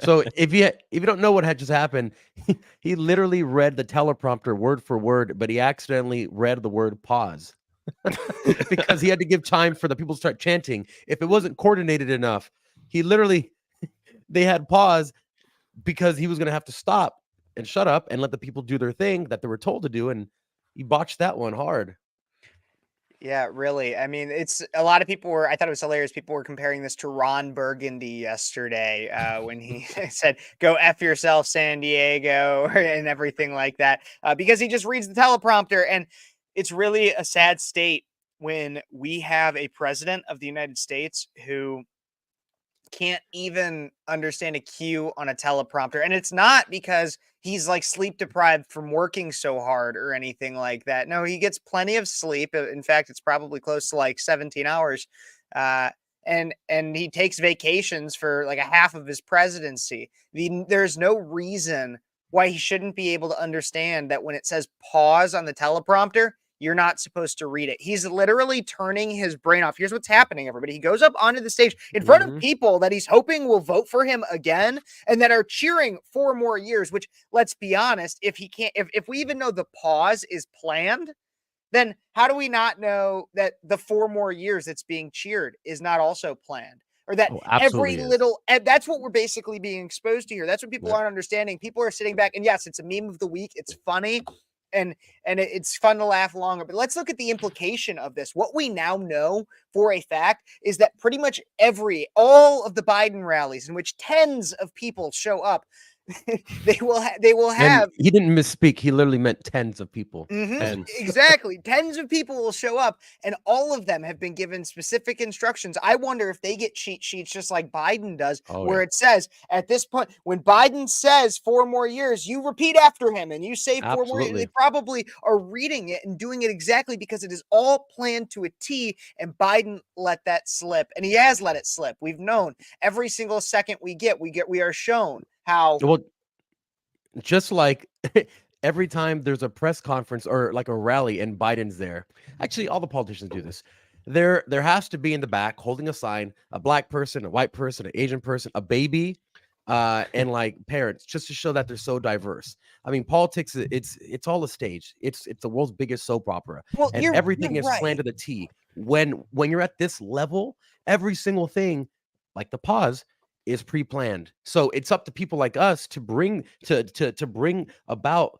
A: So if you don't know what had just happened, he literally read the teleprompter word for word, but he accidentally read the word pause because he had to give time for the people to start chanting. If it wasn't coordinated enough, they had pause because he was going to have to stop and shut up and let the people do their thing that they were told to do, and he botched that one hard.
B: Yeah, really. I mean, it's a lot of people were, I thought it was hilarious. People were comparing this to Ron Burgundy yesterday when he said, go F yourself, San Diego, and everything like that, because he just reads the teleprompter. And it's really a sad state when we have a president of the United States who can't even understand a cue on a teleprompter. And it's not because he's like sleep deprived from working so hard or anything like that. No, he gets plenty of sleep. In fact, it's probably close to like 17 hours. And he takes vacations for like a half of his presidency. There's no reason why he shouldn't be able to understand that when it says pause on the teleprompter, you're not supposed to read it. He's literally turning his brain off. Here's what's happening, everybody. He goes up onto the stage in front of people that he's hoping will vote for him again and that are cheering 4 more years, which, let's be honest, if we even know the pause is planned, then how do we not know that the 4 more years that's being cheered is not also planned? Or that every little, that's what we're basically being exposed to here. That's what people aren't understanding. People are sitting back, and yes, it's a meme of the week. It's funny. And it's fun to laugh longer, but let's look at the implication of this. What we now know for a fact is that pretty much all of the Biden rallies in which tens of people show up, they will have.
A: And he didn't misspeak. He literally meant tens of people.
B: Exactly. Tens of people will show up, and all of them have been given specific instructions. I wonder if they get cheat sheets just like Biden does, where it says at this point, when Biden says 4 more years, you repeat after him and you say 4 more years. They probably are reading it and doing it exactly because it is all planned to a T, and Biden let that slip, and he has let it slip. We've known every single second we are shown how.
A: Well, just like every time there's a press conference or like a rally and Biden's there, actually all the politicians do this. There has to be in the back holding a sign, a black person, a white person, an Asian person, a baby, and like parents, just to show that they're so diverse. I mean, politics, it's all a stage. It's the world's biggest soap opera, and everything is planned to the T. When you're at this level, every single thing, like the pause, is pre-planned. So it's up to people like us to bring about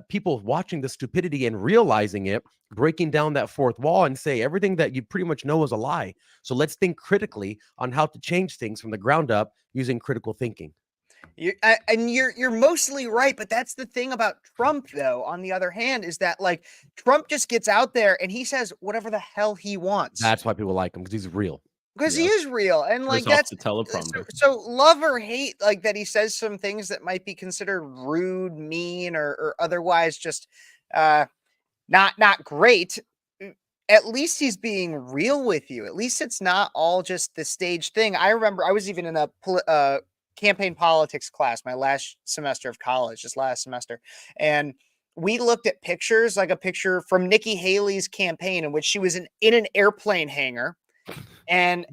A: people watching the stupidity and realizing it, breaking down that fourth wall and say everything that you pretty much know is a lie. So let's think critically on how to change things from the ground up using critical thinking.
B: You're mostly right, but that's the thing about Trump, though. On the other hand, is that like Trump just gets out there and he says whatever the hell he wants.
A: That's why people like him, because he's real.
B: Because he is real, and like that's
C: the teleprompter.
B: So love or hate, like that he says some things that might be considered rude, mean, or otherwise just not great. At least he's being real with you. At least it's not all just the stage thing. I remember I was even in a campaign politics class my last semester of college, just last semester, and we looked at pictures, like a picture from Nikki Haley's campaign in which she was in an airplane hangar. And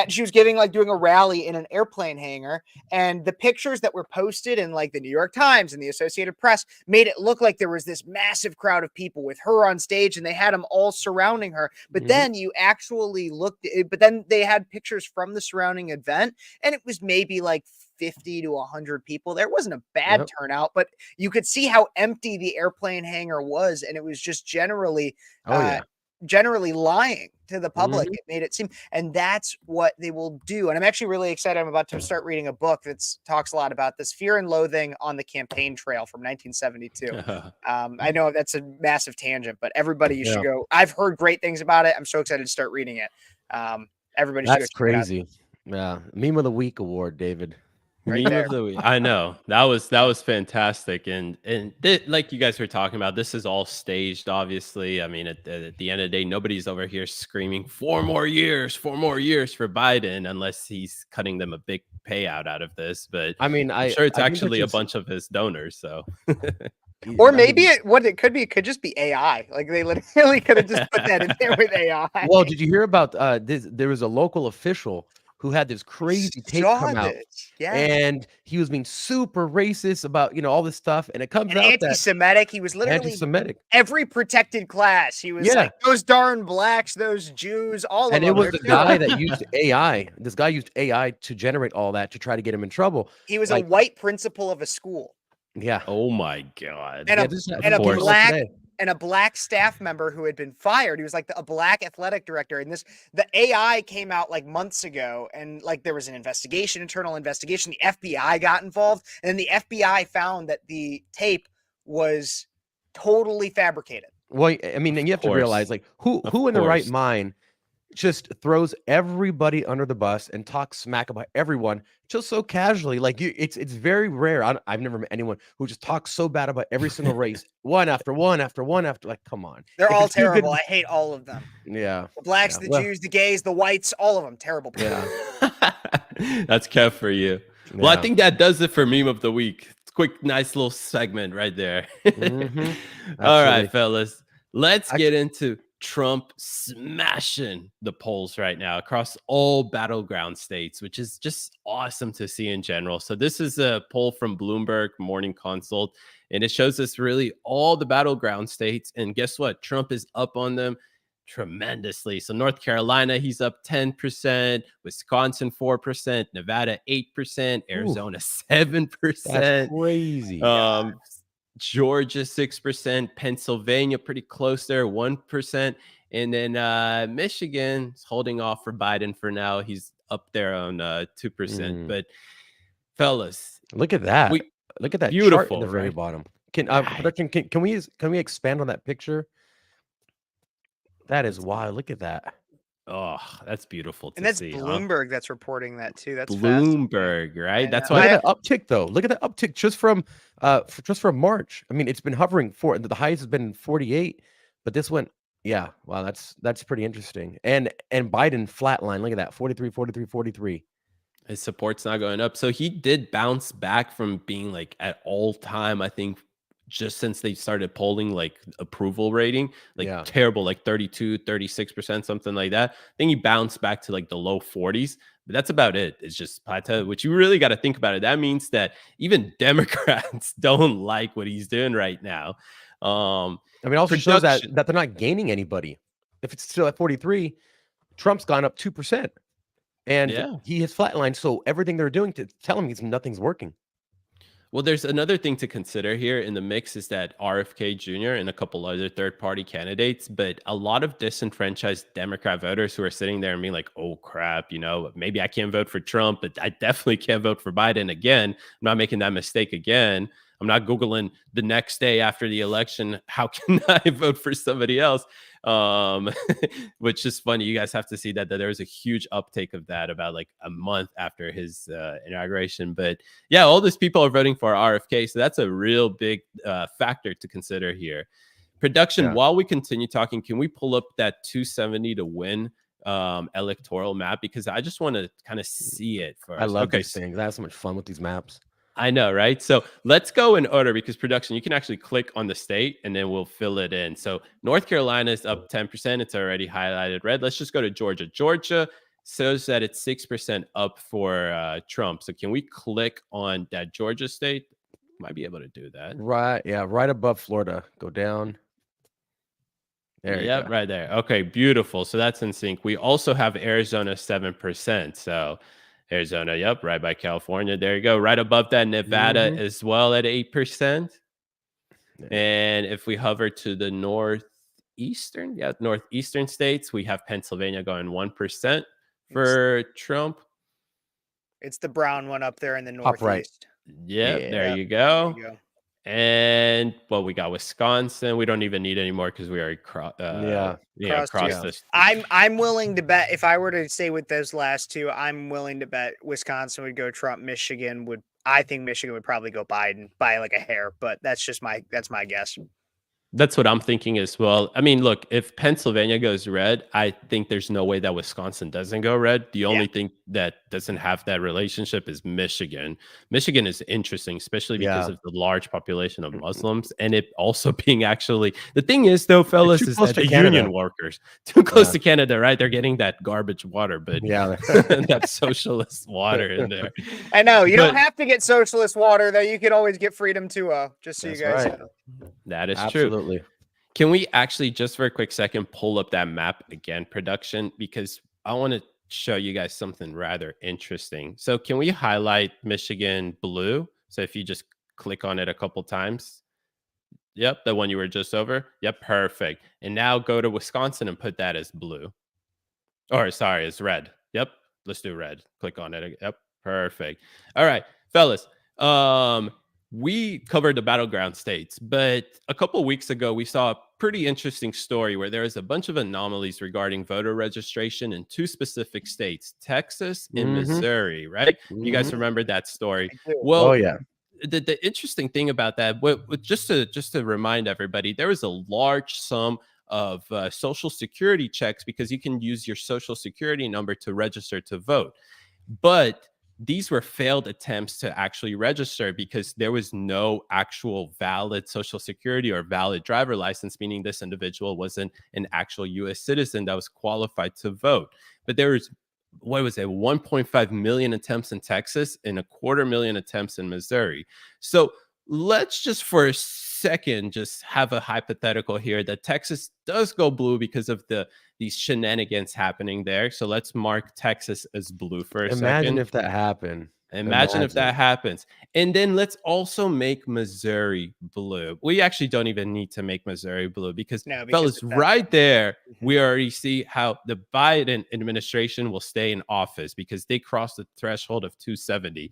B: she was giving like doing a rally in an airplane hangar, and the pictures that were posted in like the New York Times and the Associated Press made it look like there was this massive crowd of people with her on stage, and they had them all surrounding her. But then you actually looked at it, but then they had pictures from the surrounding event, and it was maybe like 50 to 100 people. There wasn't a bad turnout, but you could see how empty the airplane hangar was, and it was just generally generally lying to the public. It made it seem, and that's what they will do. And I'm actually really excited. I'm about to start reading a book that talks a lot about this, Fear and Loathing on the Campaign Trail from 1972. I know that's a massive tangent, but everybody, you should go. I've heard great things about it. I'm so excited to start reading it. Everybody should go check it out.
A: Crazy. Yeah. Meme of the Week award, David.
B: Right
C: Meme
B: there.
C: of the week. I know that was fantastic, and like you guys were talking about, this is all staged. Obviously, I mean, at the end of the day, nobody's over here screaming 4 more years for Biden, unless he's cutting them a big payout out of this. But
A: I mean,
C: I'm sure it's
A: I think
C: actually
A: that's
C: a bunch of his donors. So,
B: or maybe it could just be AI. Like they literally could have just put that in there with AI.
A: Well, did you hear about this? There was a local official who had this crazy tape come out, and he was being super racist about all this stuff, and it comes out
B: anti-Semitic. He was literally
A: anti-Semitic.
B: Every protected class. He was like those darn blacks, those Jews, all of them.
A: And it was the guy that used AI. This guy used AI to generate all that to try to get him in trouble.
B: He was a white principal of a school.
A: Yeah.
C: Oh my God.
B: And a black staff member who had been fired. He was like a black athletic director. And the AI came out like months ago, and like there was an internal investigation. The FBI got involved, and then the FBI found that the tape was totally fabricated.
A: Well, I mean, and you have to realize, like, who in the right mind just throws everybody under the bus and talks smack about everyone just so casually. Like it's very rare. I've never met anyone who just talks so bad about every single race, one after one after one after. Like, come on,
B: they're all terrible. I hate all of them.
A: Yeah,
B: the blacks, the Jews, the gays, the whites, all of them terrible people.
C: Yeah, that's Kev for you. Well, I think that does it for Meme of the Week. Quick, nice little segment right there. All right, fellas, let's get into Trump smashing the polls right now across all battleground states, which is just awesome to see in general. So this is a poll from Bloomberg Morning Consult, and it shows us really all the battleground states. And guess what? Trump is up on them tremendously. So North Carolina, he's up 10%, Wisconsin 4%, Nevada 8%, Arizona 7%.
A: That's crazy.
C: Georgia 6%, Pennsylvania pretty close there, 1%, and then Michigan is holding off for Biden for now. He's up there on 2%. But fellas,
A: look at that! Look at that
C: beautiful
A: chart at the very bottom. Can we expand on that picture? That is wild. Look at that.
C: Oh, that's beautiful to
B: and that's
C: see.
B: Bloomberg that's reporting that too. That's
C: Bloomberg, right? That's why.
A: Look at that uptick, though. Look at that uptick just from March. I mean, it's been hovering the highest has been 48, but this went. Yeah, wow, that's pretty interesting. And Biden flatline. Look at that, 43, 43, 43.
C: His support's not going up, so he did bounce back from being like at all time. I think just since they started polling like approval rating, like terrible, like 32, 36%, something like that. I think he bounced back to like the low 40s, but that's about it. It's just plateau, which you really got to think about it. That means that even Democrats don't like what he's doing right now.
A: I mean, it also shows that they're not gaining anybody. If it's still at 43, Trump's gone up 2%, and he has flatlined. So everything they're doing to tell him nothing's working.
C: Well, there's another thing to consider here in the mix is that RFK Jr. and a couple other third-party candidates, but a lot of disenfranchised Democrat voters who are sitting there and being like, oh, crap, maybe I can't vote for Trump, but I definitely can't vote for Biden again. I'm not making that mistake again. I'm not Googling the next day after the election, how can I vote for somebody else? Which is funny. You guys have to see that there was a huge uptake of that about like a month after his inauguration. But yeah, all these people are voting for RFK. So that's a real big factor to consider here. Production, while we continue talking, can we pull up that 270 to win electoral map? Because I just want to kind of see it first.
A: I love these things. I have so much fun with these maps.
C: I know, right? So let's go in order because production, you can actually click on the state and then we'll fill it in. So North Carolina is up 10%. It's already highlighted red. Let's just go to Georgia. Georgia shows that it's 6% up for Trump. So can we click on that Georgia state? Might be able to do that.
A: Right. Yeah. Right above Florida. Go down. There you
C: Yep,
A: go.
C: right there. Okay, beautiful. So that's in sync. We also have Arizona 7%. So Arizona, yep, right by California. There you go. Right above that, Nevada
A: Mhm.
C: as well at 8%.
A: Yeah.
C: And if we hover to the northeastern states, we have Pennsylvania going 1% for Trump.
B: It's the brown one up there in the
A: Top right.
B: northeast.
C: Yep, there
A: Yeah.
C: you
B: There
C: go.
B: you go.
C: And well, we got Wisconsin. We don't even need any more because we already
A: Yeah.
C: crossed
B: two.
C: this.
B: I'm willing to bet, if I were to stay with those last two, I'm willing to bet Wisconsin would go Trump. I think Michigan would probably go Biden by like a hair, but that's my guess.
C: That's what I'm thinking as well. I mean, look, if Pennsylvania goes red, I think there's no way that Wisconsin doesn't go red. The only thing that doesn't have that relationship is Michigan. Michigan is interesting, especially because
A: Yeah.
C: of the large population of Muslims, and it also being actually the thing is though, fellas,
A: too
C: is
A: close
C: that
A: to
C: the
A: Canada.
C: union workers too close
A: Yeah.
C: to Canada, right? They're getting that garbage water, but
A: Yeah.
C: that socialist water in there.
B: I know you don't
C: But-
B: have to get socialist water, though. You could always get freedom 2.0. Just so
A: That's
B: you guys
A: right.
B: know.
C: That is true.
A: Absolutely.
C: Can we actually, just for a quick second, pull up that map again, production? Because I want to show you guys something rather interesting. So can we highlight Michigan blue? So if you just click on it a couple times. Yep, the one you were just over. Yep, perfect. And now go to Wisconsin and put that as blue. Or sorry, it's red. Yep, let's do red. Click on it. Yep, perfect. All right, fellas. We covered the battleground states, but a couple of weeks ago, we saw a pretty interesting story where there is a bunch of anomalies regarding voter registration in two specific states, Texas and
A: Mhm.
C: Missouri, right? You guys
A: Mhm.
C: remember that story?
B: I do.
C: Well,
A: Oh yeah.
C: the interesting thing about that, just to remind everybody, there was a large sum of social security checks because you can use your social security number to register to vote. But these were failed attempts to actually register because there was no actual valid social security or valid driver license, meaning this individual wasn't an actual US citizen that was qualified to vote. But there was, what was it, 1.5 million attempts in Texas and 250,000 attempts in Missouri. So let's just for a second just have a hypothetical here that Texas does go blue because of these shenanigans happening there. So let's mark Texas as blue for a
A: Imagine
C: second.
A: if that happened.
C: Imagine if that happens. And then let's also make Missouri blue. We actually don't even need to make Missouri blue because,
B: No, because
C: fellas,
B: it's that-
C: right there,
B: Mhm.
C: we already see how the Biden administration will stay in office because they crossed the threshold of 270.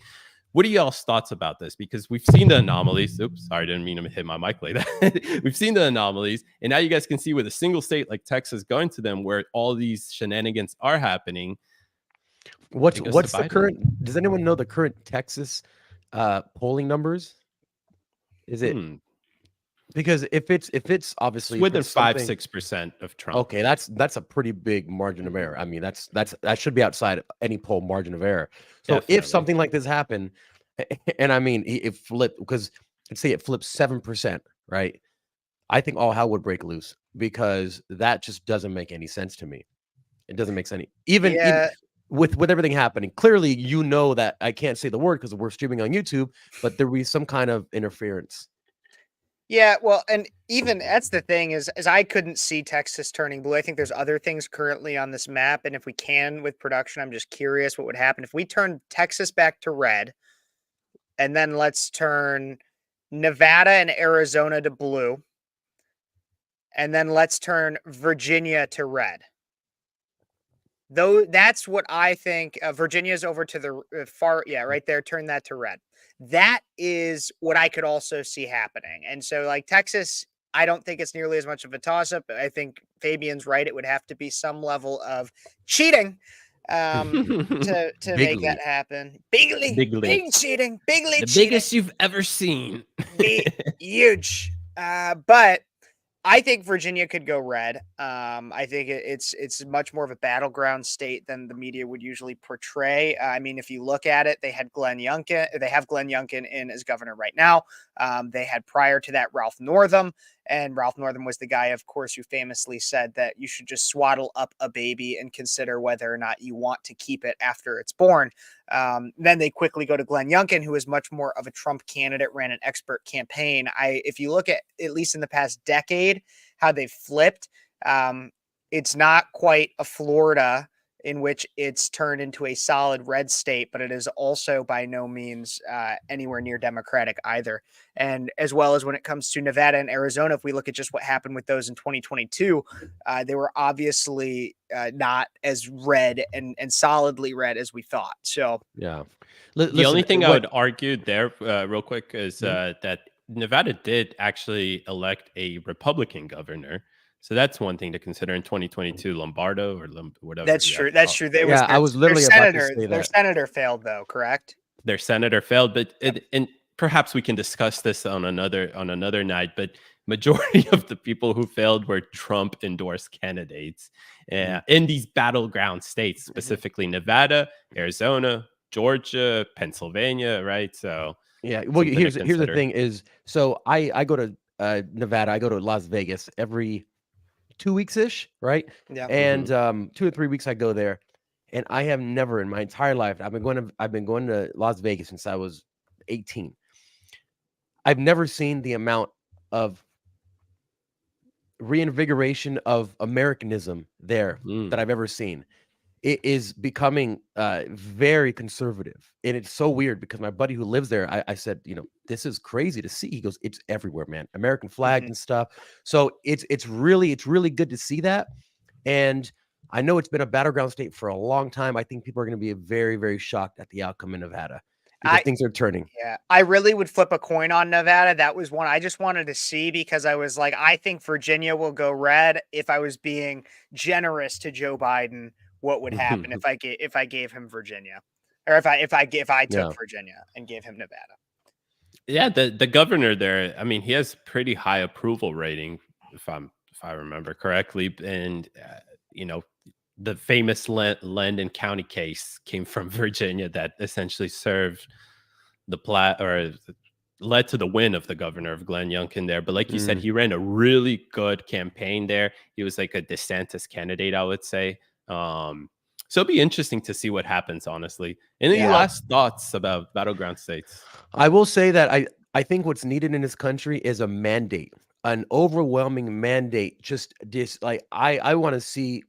C: What are y'all's thoughts about this? Because we've seen the anomalies. Oops, sorry, I didn't mean to hit my mic like that. We've seen the anomalies, and now you guys can see with a single state like Texas going to them where all these shenanigans are happening.
A: What's
C: It goes
A: what's
C: to
A: the
C: Biden.
A: current? Does anyone know the current Texas polling numbers? Is it because if it's obviously
C: It's
A: if
C: within
A: it's something-
C: 5-6% of Trump.
A: Okay, that's a pretty big margin of error. I mean, that should be outside any poll margin of error. So
C: Definitely.
A: if something like this happened, and I mean it flipped, because let's say it flips 7%, right? I think all hell would break loose because that just doesn't make any sense to me. It doesn't make sense. Even with everything happening, clearly you know that I can't say the word because we're streaming on YouTube, but there will be some kind of interference.
B: Yeah, well, and even that's the thing is I couldn't see Texas turning blue. I think there's other things currently on this map, and if we can with production, I'm just curious what would happen if we turn Texas back to red, and then let's turn Nevada and Arizona to blue, and then let's turn Virginia to red. Though that's what I think. Virginia's over to the far, right there. Turn that to red. That is what I could also see happening. And so, like Texas, I don't think it's nearly as much of a toss-up. I think Fabian's right. It would have to be some level of cheating to make that happen. Big cheating, big
C: the
B: cheating.
C: biggest you've ever seen.
B: Huge. But I think Virginia could go red. I think it's much more of a battleground state than the media would usually portray. I mean, if you look at it, they have Glenn Youngkin in as governor right now. They had prior to that Ralph Northam, And Ralph Northam was the guy, of course, who famously said that you should just swaddle up a baby and consider whether or not you want to keep it after it's born. Then they quickly go to Glenn Youngkin, who is much more of a Trump candidate, ran an expert campaign. If you look at least in the past decade, how they've flipped, it's not quite a Florida in which it's turned into a solid red state, but it is also by no means anywhere near Democratic either. And as well as when it comes to Nevada and Arizona, if we look at just what happened with those in 2022, they were obviously not as red and solidly red as we thought. So
A: Yeah.
C: The only thing I would argue there real quick is that Nevada did actually elect a Republican governor. So that's one thing to consider in 2022, Lombardo or whatever.
B: That's true. That's true.
A: I was literally about to say that.
B: Their senator failed, though, correct?
C: Their senator failed, but and perhaps we can discuss this on another night. But majority of the people who failed were Trump endorsed candidates in these battleground states, specifically Nevada, Arizona, Georgia, Pennsylvania, right? So
A: yeah, well, here's the thing is, so I go to Nevada, I go to Las Vegas every 2 weeks ish, right?
B: Yeah.
A: And 2 or 3 weeks I go there, and I have never in my entire life, I've been going to Las Vegas since I was 18. I've never seen the amount of reinvigoration of Americanism there that I've ever seen. It is becoming very conservative, and it's so weird because my buddy who lives there, I said, this is crazy to see. He goes, it's everywhere, man. American flags and stuff. So it's really good to see that. And I know it's been a battleground state for a long time. I think people are going to be very, very shocked at the outcome in Nevada because things are turning.
B: Yeah, I really would flip a coin on Nevada. That was one I just wanted to see because I was like, I think Virginia will go red. If I was being generous to Joe Biden, what would happen if I gave him Virginia, or if I took Virginia and gave him Nevada?
C: Yeah, the governor there, I mean, he has pretty high approval rating, if I remember correctly, and the famous Landon County case came from Virginia that essentially served led to the win of the governor of Glenn Youngkin there. But like you said, he ran a really good campaign there. He was like a DeSantis candidate, I would say. So it'll be interesting to see what happens, honestly. Any last thoughts about battleground states?
A: I will say that I think what's needed in this country is a mandate, an overwhelming mandate. Just like I want to see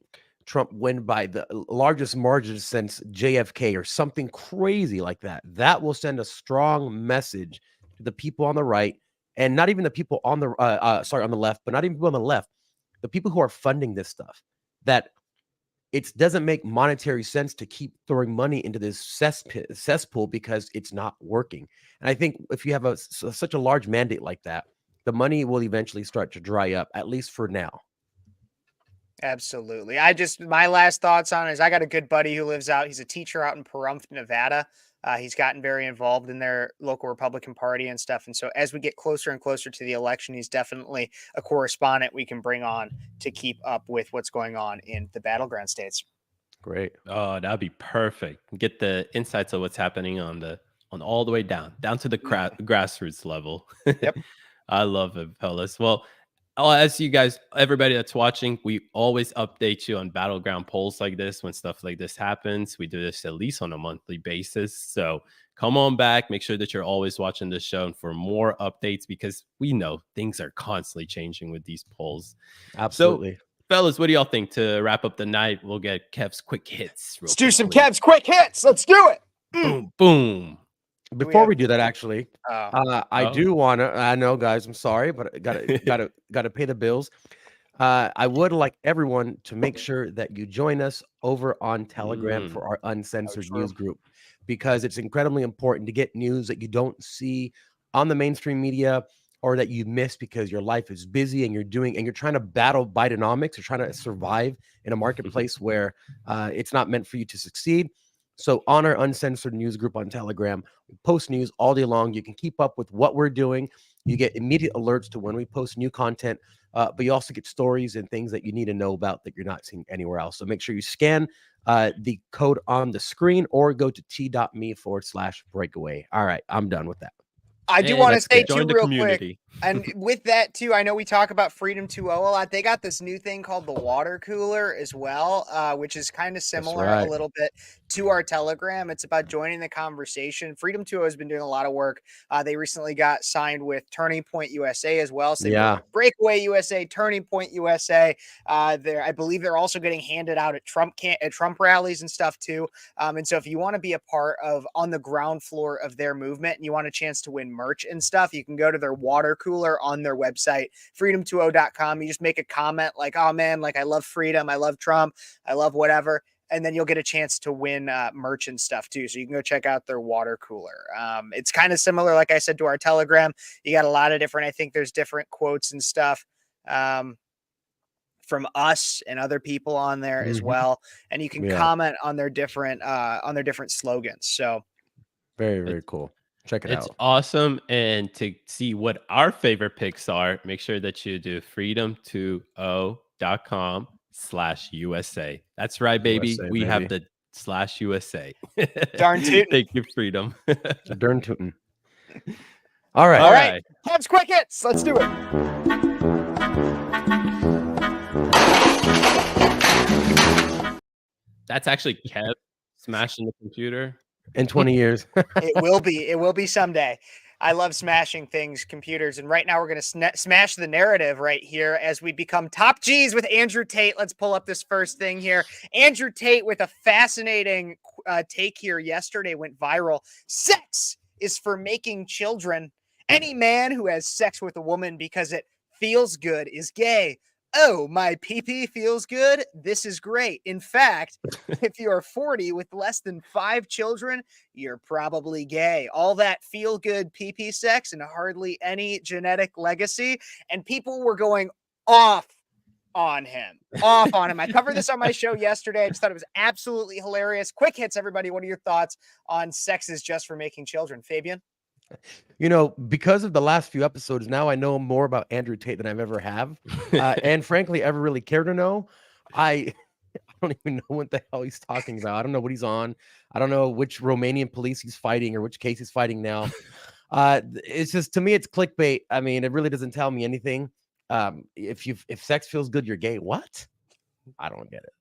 A: Trump win by the largest margin since JFK or something crazy like that. That will send a strong message to the people on the right, and not even the people on the on the left, but not even people on the left, the people who are funding this stuff, that it doesn't make monetary sense to keep throwing money into this cesspool because it's not working. And I think if you have such a large mandate like that, the money will eventually start to dry up, at least for now.
B: Absolutely. My last thoughts on it is I got a good buddy who lives out. He's a teacher out in Pahrump, Nevada. He's gotten very involved in their local Republican Party and stuff. And so as we get closer and closer to the election, he's definitely a correspondent we can bring on to keep up with what's going on in the battleground states.
A: Great.
C: Oh, that'd be perfect. Get the insights of what's happening on all the way down to the grassroots level.
B: Yep.
C: I love it, fellas. Well, as you guys, everybody that's watching, we always update you on battleground polls like this when stuff like this happens. We do this at least on a monthly basis. So come on back. Make sure that you're always watching this show and for more updates, because we know things are constantly changing with these polls.
A: Absolutely.
C: So, fellas, what do y'all think to wrap up the night? We'll get Kev's quick hits.
B: Let's do some Kev's quick hits. Let's do it.
C: Boom, boom.
A: Before we do that, actually, I do want to. I know, guys, I'm sorry, but gotta pay the bills. I would like everyone to make sure that you join us over on Telegram for our uncensored news group, because it's incredibly important to get news that you don't see on the mainstream media or that you miss because your life is busy and you're trying to battle Bidenomics. You're trying to survive in a marketplace where it's not meant for you to succeed. So on our uncensored news group on Telegram, we post news all day long. You can keep up with what we're doing. You get immediate alerts to when we post new content, but you also get stories and things that you need to know about that you're not seeing anywhere else. So make sure you scan the code on the screen or go to t.me/breakaway. All right, I'm done with that.
B: I do want to say too real quick. And with that too, I know we talk about Freedom 2.0 a lot. They got this new thing called the water cooler as well, which is kind of similar a
A: right.
B: little bit to our Telegram. It's about joining the conversation. Freedom 2.0 has been doing a lot of work. They recently got signed with Turning Point USA as well. So they
A: Yeah.
B: work with Breakaway USA, Turning Point USA. I believe they're also getting handed out at Trump rallies and stuff too. And so if you want to be a part of on the ground floor of their movement and you want a chance to win merch and stuff, you can go to their water cooler on their website, freedom20.com. You just make a comment like, oh man, like I love freedom, I love Trump, I love whatever. And then you'll get a chance to win merch and stuff too. So you can go check out their water cooler. It's kind of similar, like I said, to our Telegram. You got a lot of different, I think there's different quotes and stuff from us and other people on there as well. And you can comment on their different slogans. So
A: very, very cool. Check it
C: It's
A: out.
C: awesome. And to see what our favorite picks are, make sure that you do freedom20.com/USA. That's right, baby.
A: USA,
C: we have
A: baby.
C: the /USA.
B: Darn tootin'.
C: Thank you, Freedom.
A: Darn tootin'. All right.
B: all right. Cubs quick hits. Let's do it.
C: That's actually Kev smashing the computer.
A: In 20 years.
B: It will be someday. I love smashing things, computers. And right now we're going to smash the narrative right here as we become top G's with Andrew Tate. Let's pull up this first thing here. Andrew Tate with a fascinating take here yesterday went viral. Sex is for making children. Any man who has sex with a woman because it feels good is gay. Oh, my pee-pee feels good. This is great. In fact, if you are 40 with less than 5 children, you're probably gay. All that feel-good pee-pee sex and hardly any genetic legacy. And people were going off on him. I covered this on my show yesterday. I just thought it was absolutely hilarious. Quick hits, everybody. What are your thoughts on sex is just for making children? Fabian?
A: You know, because of the last few episodes, now I know more about Andrew Tate than I've ever have, and frankly, ever really care to know. I don't even know what the hell he's talking about. I don't know what he's on. I don't know which Romanian police he's fighting or which case he's fighting now. It's just, to me, it's clickbait. I mean, it really doesn't tell me anything. If sex feels good, you're gay. What? I don't get it.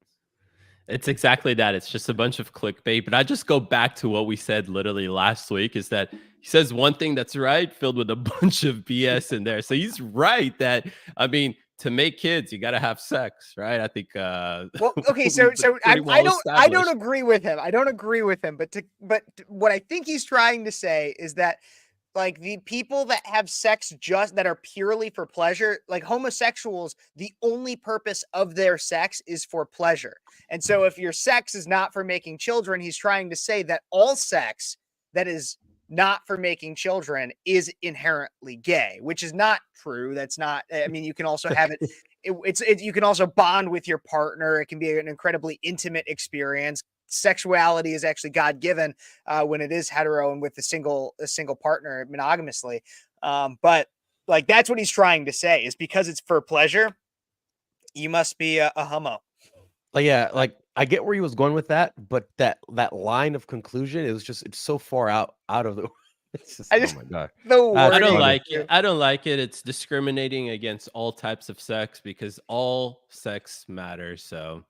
C: It's exactly that. It's just a bunch of clickbait. But I just go back to what we said literally last week, is that he says one thing that's right, filled with a bunch of BS in there. So he's right that, I mean, to make kids, you got to have sex, right? I think.
B: Well, okay, so I don't agree with him. I don't agree with him. But what I think he's trying to say is that, like, the people that have sex just that are purely for pleasure, like homosexuals, the only purpose of their sex is for pleasure. And so if your sex is not for making children, he's trying to say that all sex that is not for making children is inherently gay, which is not true. That's not, I mean, you can also have it. You can also bond with your partner. It can be an incredibly intimate experience. Sexuality is actually God-given when it is hetero and with a single partner monogamously. But like, that's what he's trying to say, is because it's for pleasure, you must be a homo.
A: Like, yeah, like I get where he was going with that, but that line of conclusion, it's so far out of the. It's just, oh my god.
C: I don't like it. I don't like it. It's discriminating against all types of sex because all sex matters. So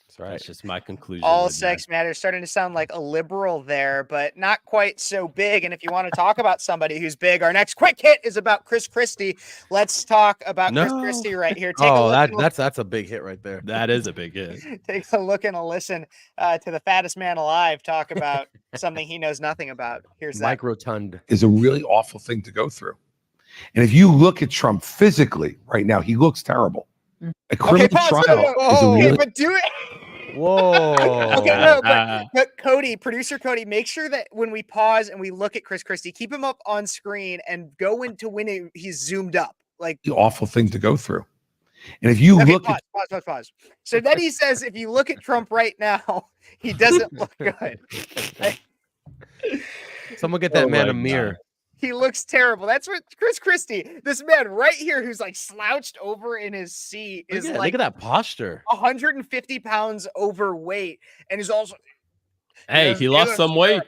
A: that's right.
C: That's just my conclusion.
B: All sex matters. Starting to sound like a liberal there, but not quite so big. And if you want to talk about somebody who's big, our next quick hit is about Chris Christie. Let's talk about Chris Christie right here. Take a look.
A: That's a big hit right there.
C: That is a big hit.
B: Take a look and a listen to the fattest man alive talk about something he knows nothing about. Here's
A: Mike Rotund.
I: Is a really awful thing to go through. And if you look at Trump physically right now, he looks terrible. A criminal trial is
B: but do it.
A: Whoa.
B: Okay, no, but Cody, producer Cody, make sure that when we pause and we look at Chris Christie, keep him up on screen and go into when he's zoomed up. Like,
I: the awful thing to go through. And if you look
B: pause. So then he says, if you look at Trump right now, he doesn't look good.
A: Someone get that man a mirror.
B: He looks terrible. That's what Chris Christie, this man right here who's like slouched over in his seat, is
A: look at that posture.
B: 150 pounds overweight and is also.
C: Hey, he lost some weight.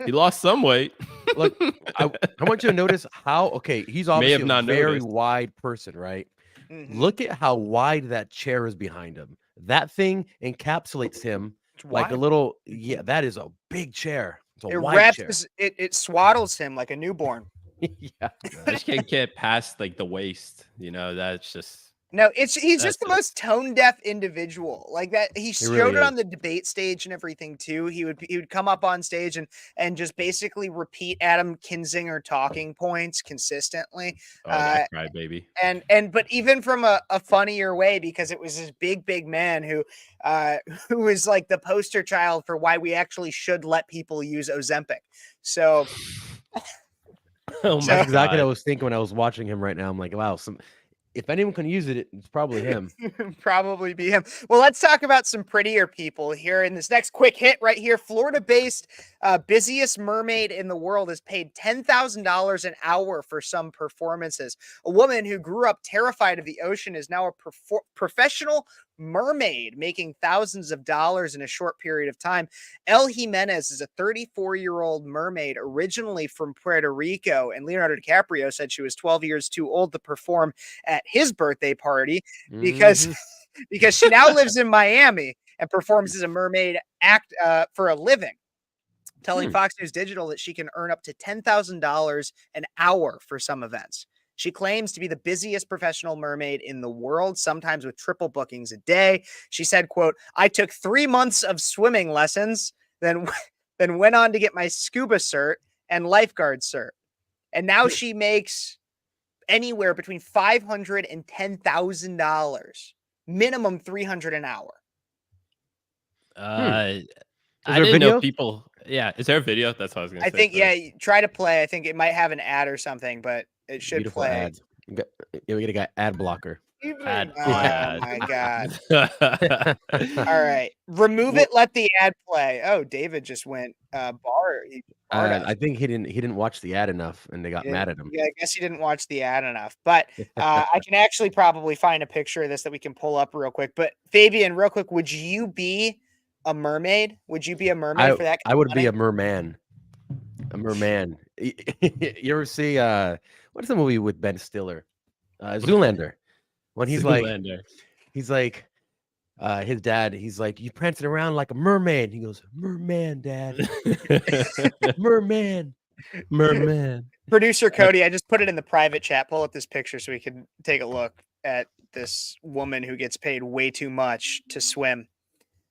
C: He lost some weight.
A: Look, I want you to notice how, okay, he's obviously a
C: not
A: very
C: noticed.
A: wide person, right?
B: Mhm.
A: Look at how wide that chair is behind him. That thing encapsulates him
B: It's
A: like a
B: wide.
A: little, yeah, that is a big chair. It's a
B: It
A: wide chair.
B: it swaddles him like a newborn.
A: Yeah.
C: This can't get past like the waist. You know, that's just
B: No, he's just
C: That's
B: the
C: it.
B: most tone deaf individual. Like that, he
A: He really
B: showed it
A: is.
B: on the debate stage and everything too. He would come up on stage and just basically repeat Adam Kinzinger talking points consistently.
C: that crybaby.
B: But even from a funnier way, because it was this big man who was like the poster child for why we actually should let people use Ozempic. So
C: Oh
B: So-
C: my
A: That's exactly what I
C: God.
A: was thinking when I was watching him right now. I'm like, wow, if anyone can use it, it's probably him.
B: probably be him. Well, let's talk about some prettier people here in this next quick hit right here. Florida-based busiest mermaid in the world is paid $10,000 an hour for some performances. A woman who grew up terrified of the ocean is now a professional mermaid, making thousands of dollars in a short period of time. El Jimenez is a 34-year-old mermaid originally from Puerto Rico, and Leonardo DiCaprio said she was 12 years too old to perform at his birthday party because because she now lives in Miami and performs as a mermaid act for a living, telling Fox News Digital that she can earn up to $10,000 an hour for some events. She claims to be the busiest professional mermaid in the world, sometimes with triple bookings a day. She said, quote, "I took 3 months of swimming lessons, then went on to get my scuba cert and lifeguard cert. And now she makes anywhere between $500 and $10,000, minimum $300 an hour."
C: I
A: there a
C: didn't
A: video?
C: know people. Yeah, is there a video? That's what I was gonna
B: I
C: say.
B: think,
C: sorry.
B: yeah, try to play. I think it might have an ad or something, but it should
A: Beautiful
B: play.
A: ads. We get a guy ad blocker.
C: Ad.
B: Oh
C: Yeah.
B: my God.
C: God.
B: All right. Remove
A: Well-
B: it. Let the ad play. Oh, David just went bar. He barred us.
A: I think he didn't watch the ad enough, and they got mad at him.
B: Yeah, I guess he didn't watch the ad enough. But I can actually probably find a picture of this that we can pull up real quick. But Fabian, real quick, would you be a mermaid? Would you be a mermaid for that?
A: I would be a merman. A merman. You ever see what's the movie with Ben Stiller? Zoolander. When he's like his dad, he's like, "You prancing around like a mermaid." He goes, "Merman, Dad." Merman.
C: Merman.
B: Producer Cody, I just put it in the private chat. Pull up this picture so we can take a look at this woman who gets paid way too much to swim.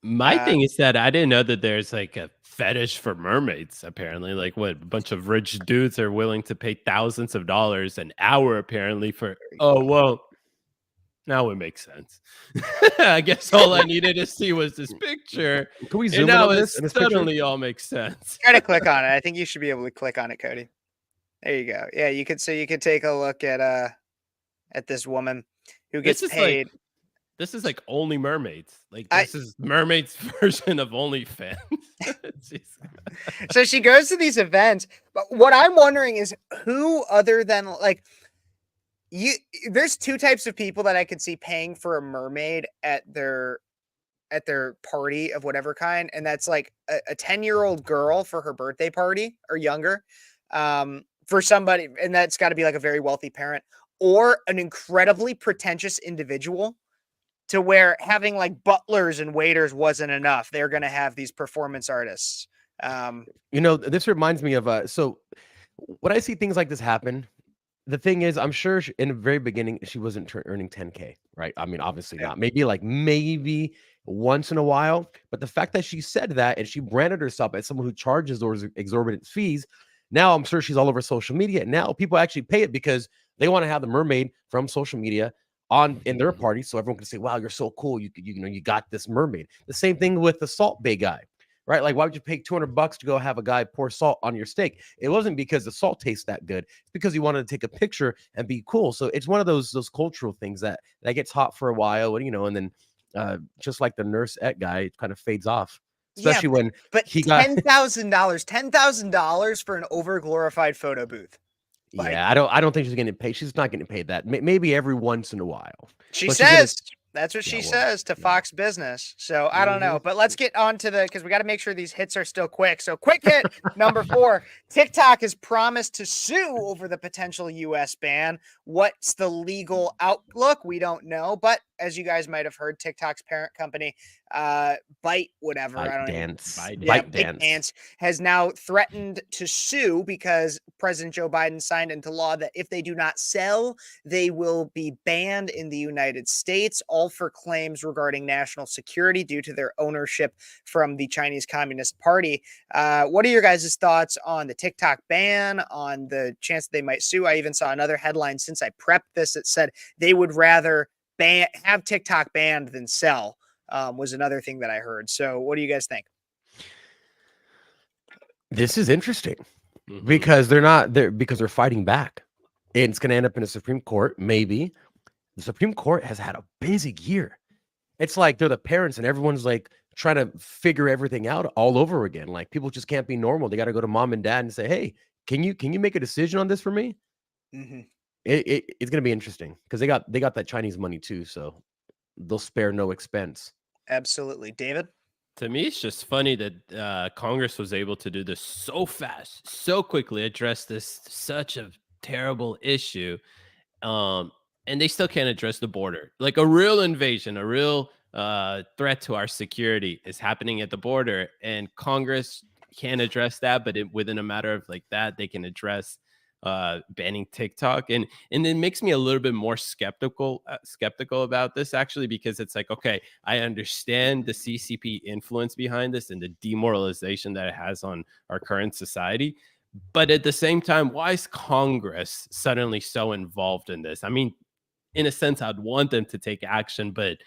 C: My thing is that I didn't know that there's like a fetish for mermaids. Apparently, like what a bunch of rich dudes are willing to pay thousands of dollars an hour. Apparently, for now it makes sense. I guess all I needed to see was this picture.
A: Can we
C: And
A: zoom in
C: now
A: on
C: it
A: this? In this picture?
C: suddenly all makes sense.
B: Try to click on it. I think you should be able to click on it, Cody. There you go. Yeah, you could take a look at this woman who gets
C: This is
B: paid.
C: This is like Only Mermaids. Like
B: I-
C: this is Mermaids' version of OnlyFans. Jeez.
B: So she goes to these events, but what I'm wondering is who other than like you there's two types of people that I could see paying for a mermaid at their party of whatever kind, and that's like a 10-year-old girl for her birthday party or younger, for somebody, and that's got to be like a very wealthy parent, or an incredibly pretentious individual to where having like butlers and waiters wasn't enough. They're going to have these performance artists.
A: This reminds me of so when I see things like this happen, the thing is, I'm sure in the very beginning she wasn't earning 10K, right? I mean, obviously not. Maybe once in a while, but the fact that she said that and she branded herself as someone who charges those exorbitant fees, now I'm sure she's all over social media. And now people actually pay it because they want to have the mermaid from social media in their party, so everyone can say, "Wow, you're so cool! You got this mermaid." The same thing with the Salt Bay guy, right? Like, why would you pay $200 to go have a guy pour salt on your steak? It wasn't because the salt tastes that good; it's because you wanted to take a picture and be cool. So it's one of those cultural things that gets hot for a while, and then just like the Nurse Et guy, it kind of fades off. Especially when he got
B: $10,000 for an overglorified photo booth.
A: I don't think she's getting paid. She's not getting paid that. Maybe every once in a while.
B: She
A: But
B: says That's what
A: Yeah,
B: she
A: well,
B: says to
A: yeah.
B: Fox Business. So I don't know,
A: Mhm.
B: but let's get on to because we got to make sure these hits are still quick. So quick hit number 4, TikTok has promised to sue over the potential US ban. What's the legal outlook? We don't know, but as you guys might have heard, TikTok's parent company, Byte, whatever, I don't even.
C: ByteDance.
B: Has now threatened to sue because President Joe Biden signed into law that if they do not sell, they will be banned in the United States, all for claims regarding national security due to their ownership from the Chinese Communist Party. What are your guys' thoughts on the TikTok ban, on the chance that they might sue? I even saw another headline since I prepped this that said they would rather have TikTok banned than sell, was another thing that I heard. So what do you guys think?
A: This is interesting
C: Mhm.
A: because they're fighting back. And it's going to end up in a Supreme Court, maybe. The Supreme Court has had a busy year. It's like they're the parents and everyone's like trying to figure everything out all over again. Like people just can't be normal. They got to go to mom and dad and say, "Hey, can you make a decision on this for me?"
B: Mm-hmm.
A: It's going to be interesting because they got that Chinese money too, so they'll spare no expense.
B: Absolutely. David?
C: To me, it's just funny that Congress was able to do this so fast, so quickly, address this such a terrible issue, and they still can't address the border. Like a real invasion, a real threat to our security is happening at the border, and Congress can't address that. But within a matter of like that, they can address banning TikTok, and it makes me a little bit more skeptical about this actually, because it's like, okay, I understand the CCP influence behind this and the demoralization that it has on our current society, but at the same time, why is Congress suddenly so involved in this? I mean, in a sense, I'd want them to take action, but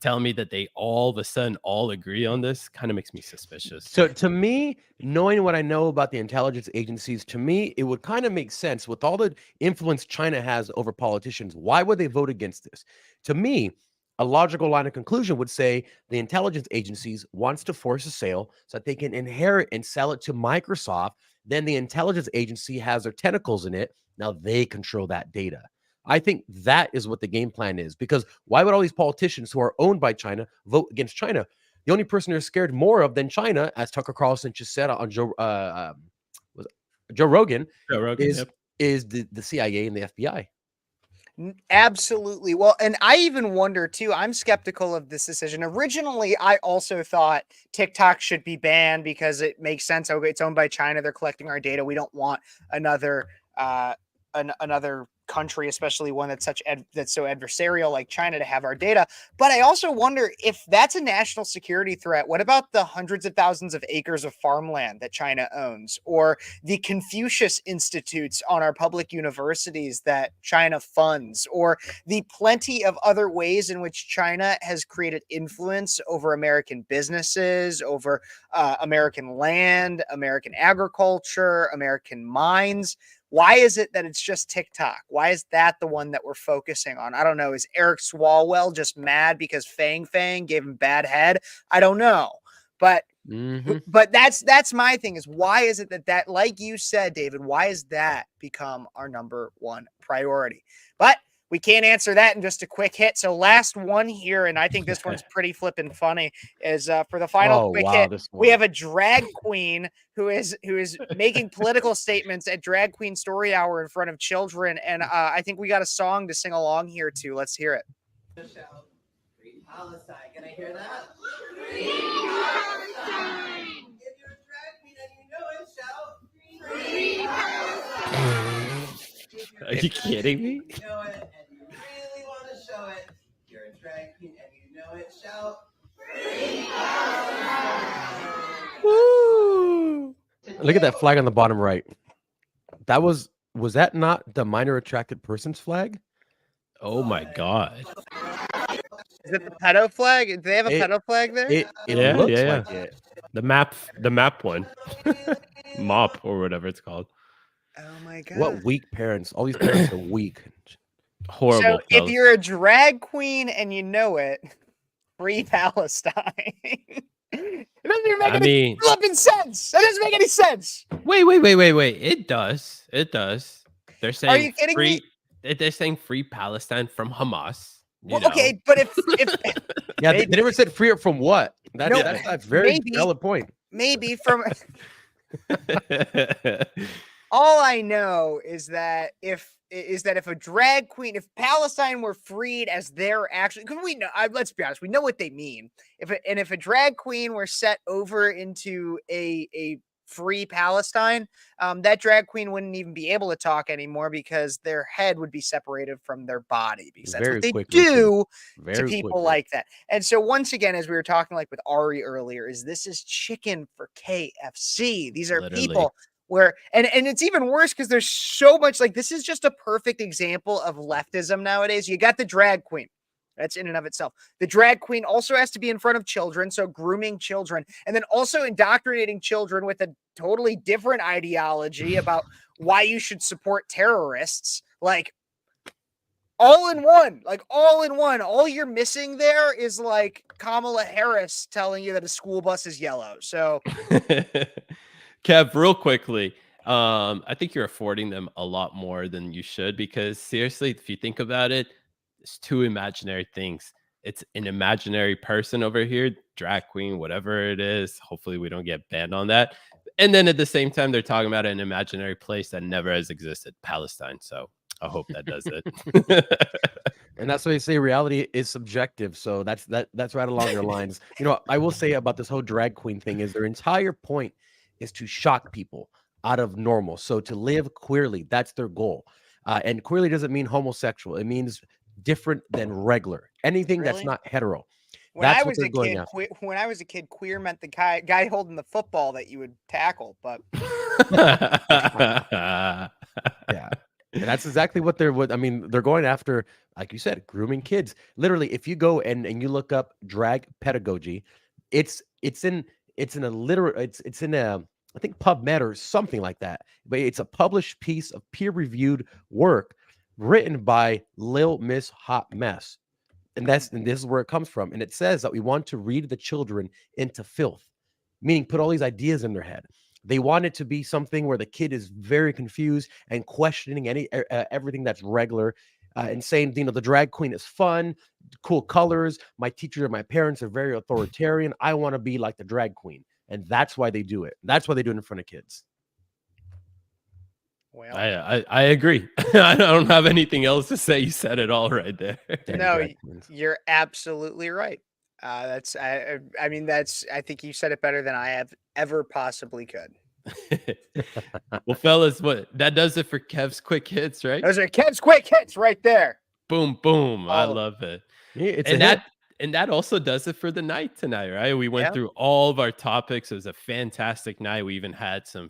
C: telling me that they all of a sudden all agree on this kind of makes me suspicious.
A: So to me, knowing what I know about the intelligence agencies, to me, it would kind of make sense with all the influence China has over politicians. Why would they vote against this? To me, a logical line of conclusion would say the intelligence agencies wants to force a sale so that they can inherit and sell it to Microsoft. Then the intelligence agency has their tentacles in it. Now they control that data. I think that is what the game plan is, because why would all these politicians who are owned by China vote against China? The only person they're scared more of than China, as Tucker Carlson just said on Joe Rogan,
C: Joe Rogan,
A: is
C: yep.
A: the CIA and the FBI.
B: Absolutely. Well, and I even wonder too, I'm skeptical of this decision. Originally, I also thought TikTok should be banned because it makes sense. Okay, it's owned by China. They're collecting our data. We don't want another another country, especially one that's that's so adversarial like China, to have our data. But I also wonder if that's a national security threat. What about the hundreds of thousands of acres of farmland that China owns, or the Confucius Institutes on our public universities that China funds, or the plenty of other ways in which China has created influence over American businesses, over American land, American agriculture, American mines? Why is it that it's just TikTok? Why is that the one that we're focusing on? I don't know. Is Eric Swalwell just mad because Fang gave him bad head? I don't know. But that's my thing, is why is it that like you said, David, why is that become our number one priority? But we can't answer that in just a quick hit. So last one here, and I think this one's pretty flippin' funny, is for the final quick hit. We have a drag queen who is making political statements at Drag Queen Story Hour in front of children, and I think we got a song to sing along here to. Let's hear it.
J: Free Palestine. Can I hear that? Free Palestine. If you're a drag queen and you know it, shout Free Palestine.
C: Are you kidding me?
J: You know it and you really want to show it. You're a drag queen and you know it, shout Free Palestine.
A: Woo! Look at that flag on the bottom right. That was that not the minor attracted persons flag?
C: Oh my God.
B: Is it the pedo flag? Do they have a pedo flag there?
A: It looks like it.
C: The map one. Mop or whatever it's called.
B: Oh my God.
A: What weak parents. All these parents are weak.
C: Horrible.
B: So if
C: fellas.
B: you're a drag queen and you know it, Free Palestine. It doesn't even make any flipping sense. That doesn't make any sense.
C: Wait. It does. They're saying
B: Are you kidding me?
C: They're saying Free Palestine from Hamas. you
B: Well, okay, but if
A: Yeah, they never said free it from what.
B: No,
A: That's a very
B: maybe-
A: valid point.
B: maybe from all I know is that if a drag queen, if Palestine were freed as their actually, because we know, let's be honest, we know what they mean. If a drag queen were set over into a free Palestine, that drag queen wouldn't even be able to talk anymore because their head would be separated from their body, because that's
A: Very
B: what they
A: quickly, too.
B: do to
A: Very
B: people
A: quickly.
B: like that. And so once again, as we were talking like with Ari earlier, this is chicken for KFC. These are
C: Literally.
B: people where, and it's even worse because there's so much, like, this is just a perfect example of leftism nowadays. You got the drag queen. That's in and of itself. The drag queen also has to be in front of children, so grooming children, and then also indoctrinating children with a totally different ideology about why you should support terrorists. Like, all in one. All you're missing there is like Kamala Harris telling you that a school bus is yellow. So
C: Kev, real quickly, I think you're affording them a lot more than you should, because seriously, if you think about it, it's two imaginary things. It's an imaginary person over here, drag queen, whatever it is. Hopefully we don't get banned on that. And then at the same time, they're talking about an imaginary place that never has existed, Palestine. So I hope that does it.
A: And that's why they say reality is subjective. So that's right along their lines. You know, I will say about this whole drag queen thing is their entire point is to shock people out of normal. So to live queerly, that's their goal. And queerly doesn't mean homosexual. It means different than regular. Anything that's
B: Really?
A: not hetero.
B: when
A: That's
B: I
A: what
B: was
A: they're
B: a
A: going
B: kid,
A: after.
B: when I was a kid, queer meant the guy holding the football that you would tackle. But
A: Yeah. And that's exactly what they're they're going after, like you said, grooming kids. Literally, if you go and you look up drag pedagogy, it's in I think PubMed or something like that. But it's a published piece of peer-reviewed work written by Lil Miss Hot Mess. And this is where it comes from. And it says that we want to read the children into filth, meaning put all these ideas in their head. They want it to be something where the kid is very confused and questioning everything that's regular, and saying, the drag queen is fun, cool colors. My teachers and my parents are very authoritarian. I want to be like the drag queen. And that's why they do it. That's why they do it in front of kids.
B: well,
C: I agree. I don't have anything else to say. You said it all right there.
A: Damn
B: no,
A: drag queens.
B: you're absolutely right. I think you said it better than I have ever possibly could.
C: Well, fellas, that does it for Kev's quick hits, right?
B: Those are Kev's quick hits right there.
C: Boom, boom. I
B: Oh.
C: love it.
A: Yeah, it's
C: And
A: a hit.
C: that also does it for the night tonight, right? We went
B: Yeah.
C: through all of our topics. It was a fantastic night. We even had some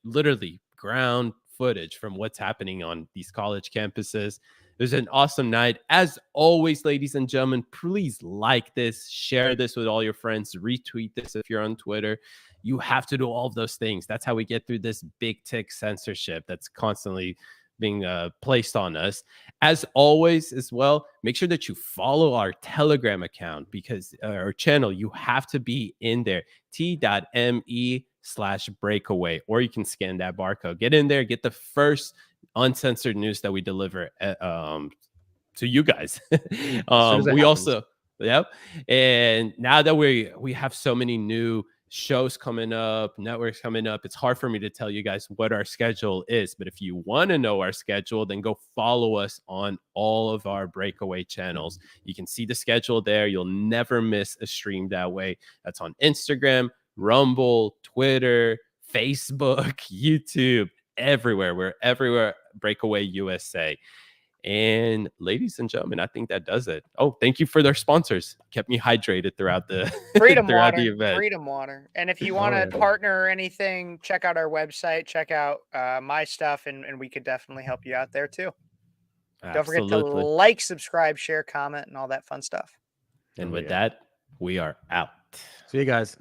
C: literally ground footage from what's happening on these college campuses. It was an awesome night. As always, ladies and gentlemen, please like this, share this with all your friends, retweet this if you're on Twitter. You have to do all of those things. That's how we get through this big tick censorship that's constantly being placed on us. As always, as well, make sure that you follow our Telegram account, because our channel, you have to be in there, t.me/breakaway, or you can scan that barcode. Get in there, get the first uncensored news that we deliver to you guys. We also, yep. And now that we have so many new shows coming up, networks coming up, it's hard for me to tell you guys what our schedule is. But if you want to know our schedule, then go follow us on all of our Breakaway channels. You can see the schedule there. You'll never miss a stream that way. That's on Instagram, Rumble, Twitter, Facebook, YouTube, everywhere. We're everywhere, Breakaway USA. And ladies and gentlemen, I think that does it. Oh, thank you for their sponsors. Kept me hydrated throughout the
B: Freedom
C: throughout
B: Water,
C: the event.
B: Freedom Water. And if you want to partner or anything, check out our website, check out my stuff, and we could definitely help you out there too. Don't forget to like, subscribe, share, comment, and all that fun stuff.
C: And with that, we are out.
A: See you guys.